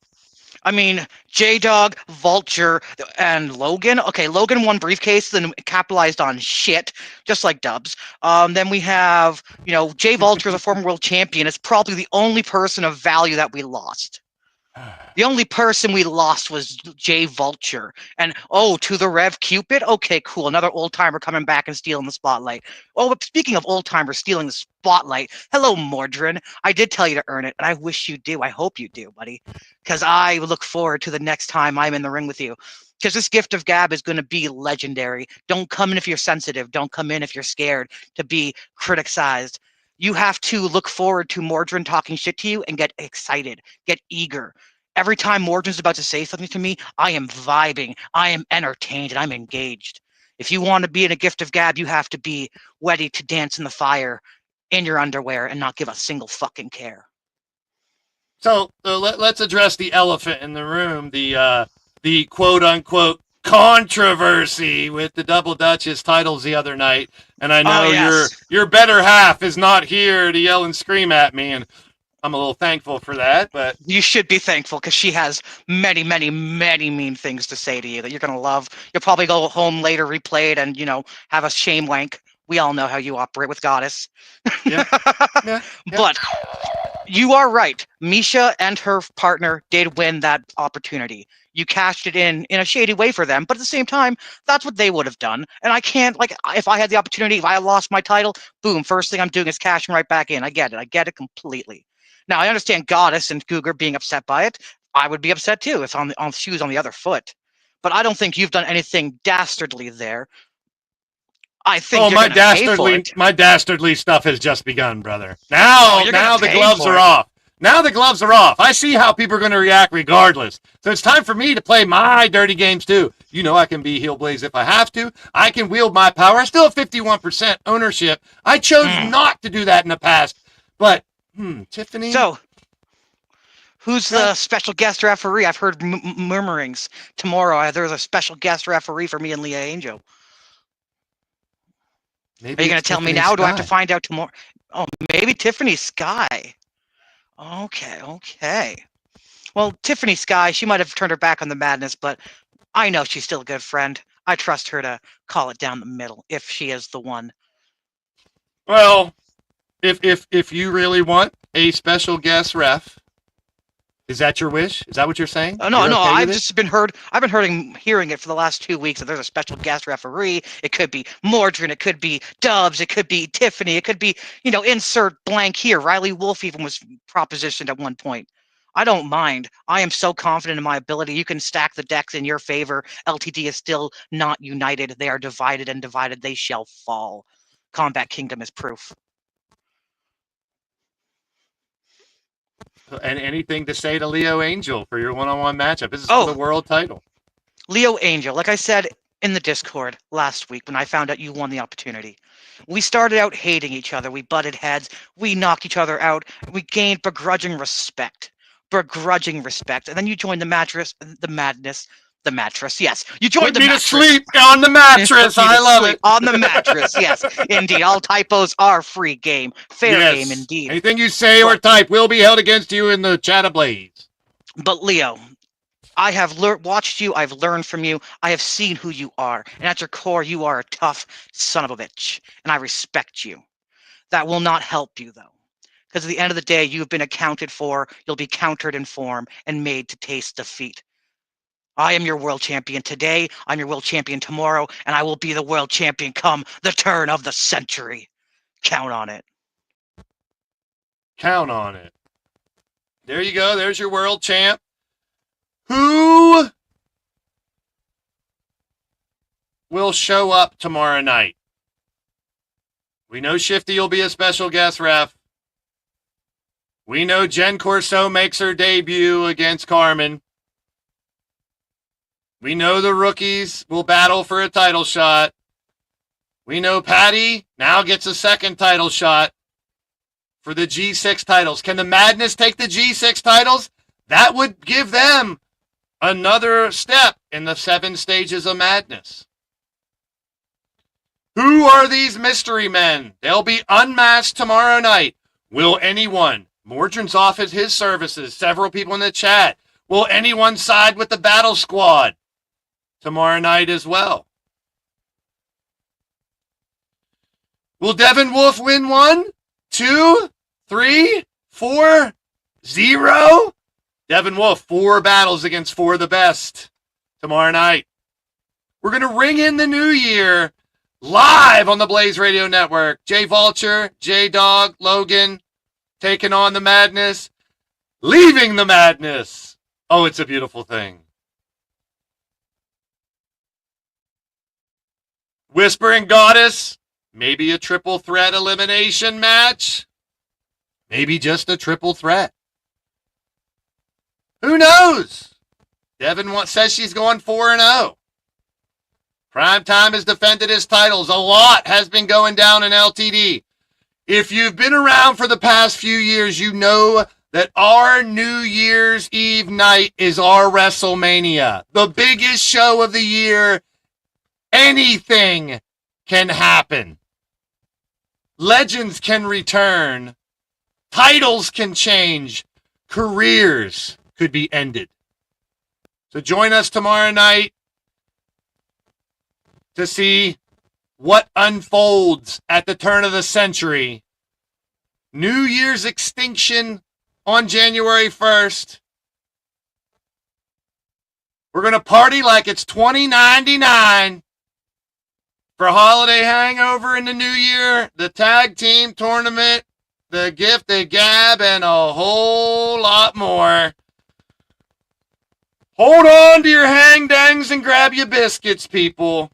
I mean, J-Dog, Vulture, and Logan. Okay, Logan won briefcase, then capitalized on shit, just like Dubs. Then we have, Jay Vulture is a former world champion. It's probably the only person of value that we lost. The only person we lost was Jay Vulture. And, to the Rev Cupid? Okay, cool. Another old-timer coming back and stealing the spotlight. Oh, but speaking of old-timers stealing the spotlight, hello, Mordrin. I did tell you to earn it, and I wish you do. I hope you do, buddy. Because I look forward to the next time I'm in the ring with you. Because this gift of gab is going to be legendary. Don't come in if you're sensitive. Don't come in if you're scared to be criticized. You have to look forward to Mordrin talking shit to you and get excited, get eager. Every time Mordrin's about to say something to me, I am vibing, I am entertained, and I'm engaged. If you want to be in a gift of gab, you have to be ready to dance in the fire in your underwear and not give a single fucking care. So let's address the elephant in the room, the quote-unquote controversy with the Double Duchess titles the other night. And I know your better half is not here to yell and scream at me, and I'm a little thankful for that, but... You should be thankful, because she has many, many, many mean things to say to you that you're going to love. You'll probably go home later, replay it, and, have a shame wank. We all know how you operate with Goddess. Yeah. But you are right. Meisha and her partner did win that opportunity. You cashed it in a shady way for them, but at the same time, that's what they would have done. And I can't, if I had the opportunity, if I lost my title, boom, first thing I'm doing is cashing right back in. I get it completely. Now, I understand Goddess and Cougar being upset by it. I would be upset too if she was on the other foot. But I don't think you've done anything dastardly there. I think my dastardly stuff has just begun, brother. Now the gloves are off. Now the gloves are off. I see how people are going to react regardless. So it's time for me to play my dirty games too. I can be heel Blaze if I have to. I can wield my power. I still have 51% ownership. I chose not to do that in the past. But Tiffany? So, who's the special guest referee? I've heard murmurings. Tomorrow, there's a special guest referee for me and Leah Angel. Maybe are you going to tell me now? Or do I have to find out tomorrow? Oh, maybe Tiffany Skye. Okay. Well, Tiffany Skye, she might have turned her back on the madness, but I know she's still a good friend. I trust her to call it down the middle if she is the one. Well... If you really want a special guest ref, is that your wish? Is that what you're saying? Oh, no. I've just been hearing it for the last 2 weeks that there's a special guest referee. It could be Mordrin, it could be Dubs, it could be Tiffany, it could be, insert blank here. Riley Wolf even was propositioned at one point. I don't mind. I am so confident in my ability. You can stack the decks in your favor. LTD is still not united. They are divided, and divided they shall fall. Combat Kingdom is proof. And anything to say to Leo Angel for your one-on-one matchup? This is for the world title. Leo Angel, like I said in the Discord last week when I found out you won the opportunity, we started out hating each other. We butted heads. We knocked each other out. We gained begrudging respect. And then you joined the mattress, the madness. The mattress, yes. You joined the mattress. Put me to sleep on the mattress. I love it. On the mattress, yes. Indeed. All typos are free game. Fair game, indeed. Anything you say or type will be held against you in the chat ablaze. But Leo, I have watched you. I've learned from you. I have seen who you are. And at your core, you are a tough son of a bitch. And I respect you. That will not help you, though. Because at the end of the day, you've been accounted for. You'll be countered in form and made to taste defeat. I am your world champion today, I'm your world champion tomorrow, and I will be the world champion come the turn of the century. Count on it. Count on it. There you go. There's your world champ. Who will show up tomorrow night? We know Shifty will be a special guest ref. We know Jen Corseaux makes her debut against Carmen. We know the rookies will battle for a title shot. We know Patty now gets a second title shot for the G6 titles. Can the Madness take the G6 titles? That would give them another step in the 7 stages of madness. Who are these mystery men? They'll be unmasked tomorrow night. Will anyone? Mordrin's offered his services. Several people in the chat. Will anyone side with the battle squad tomorrow night as well? Will Devin Wolf win 1, 2, 3, 4, 0? Devin Wolf, 4 battles against 4 of the best tomorrow night. We're going to ring in the new year live on the Blaze Radio Network. Jay Vulture, J Dog, Logan, taking on the madness, leaving the madness. Oh, it's a beautiful thing. Whispering Goddess, maybe a triple threat elimination match. Maybe just a triple threat. Who knows? Devin says she's going 4-0. Primetime has defended his titles. A lot has been going down in LTD. If you've been around for the past few years, you know that our New Year's Eve night is our WrestleMania. The biggest show of the year. Anything can happen. Legends can return. Titles can change. Careers could be ended. So join us tomorrow night to see what unfolds at the turn of the century. New Year's extinction on January 1st. We're going to party like it's 2099 for holiday hangover in the new year, the tag team tournament, the gift of gab, and a whole lot more. Hold on to your hang-dangs and grab your biscuits, people.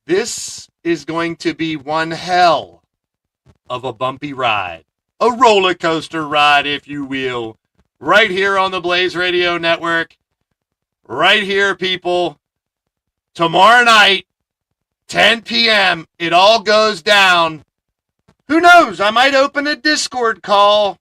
This is going to be one hell of a bumpy ride. A roller coaster ride, if you will. Right here on the Blaze Radio Network. Right here, people. Tomorrow night, 10 p.m., it all goes down. Who knows? I might open a Discord call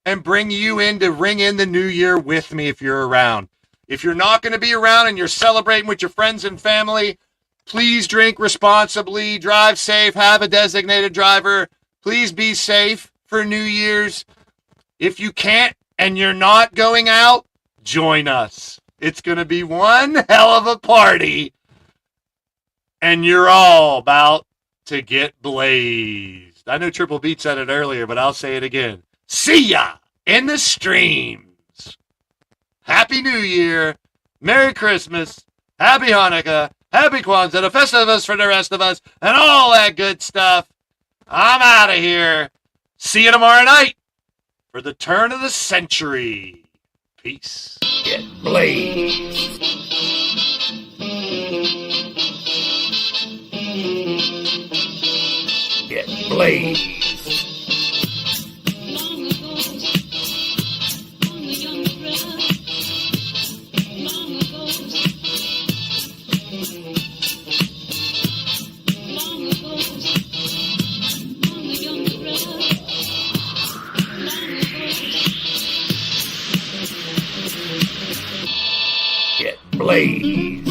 and bring you in to ring in the new year with me if you're around. If you're not going to be around and you're celebrating with your friends and family, please drink responsibly, drive safe, have a designated driver. Please be safe for New Year's. If you can't and you're not going out, join us. It's going to be one hell of a party. And you're all about to get blazed. I know Triple Beat said it earlier, but I'll say it again. See ya in the streams. Happy New Year. Merry Christmas. Happy Hanukkah. Happy Kwanzaa. The Festivus for the rest of us. And all that good stuff. I'm out of here. See you tomorrow night for the turn of the century. Peace. Get blazed. Get blazed. Get blazed.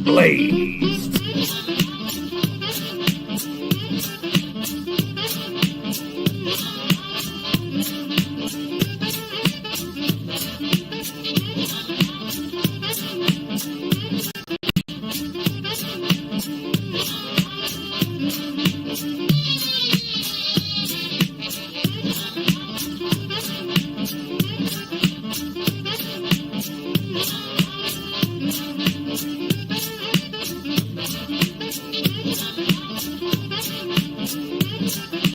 Blaised.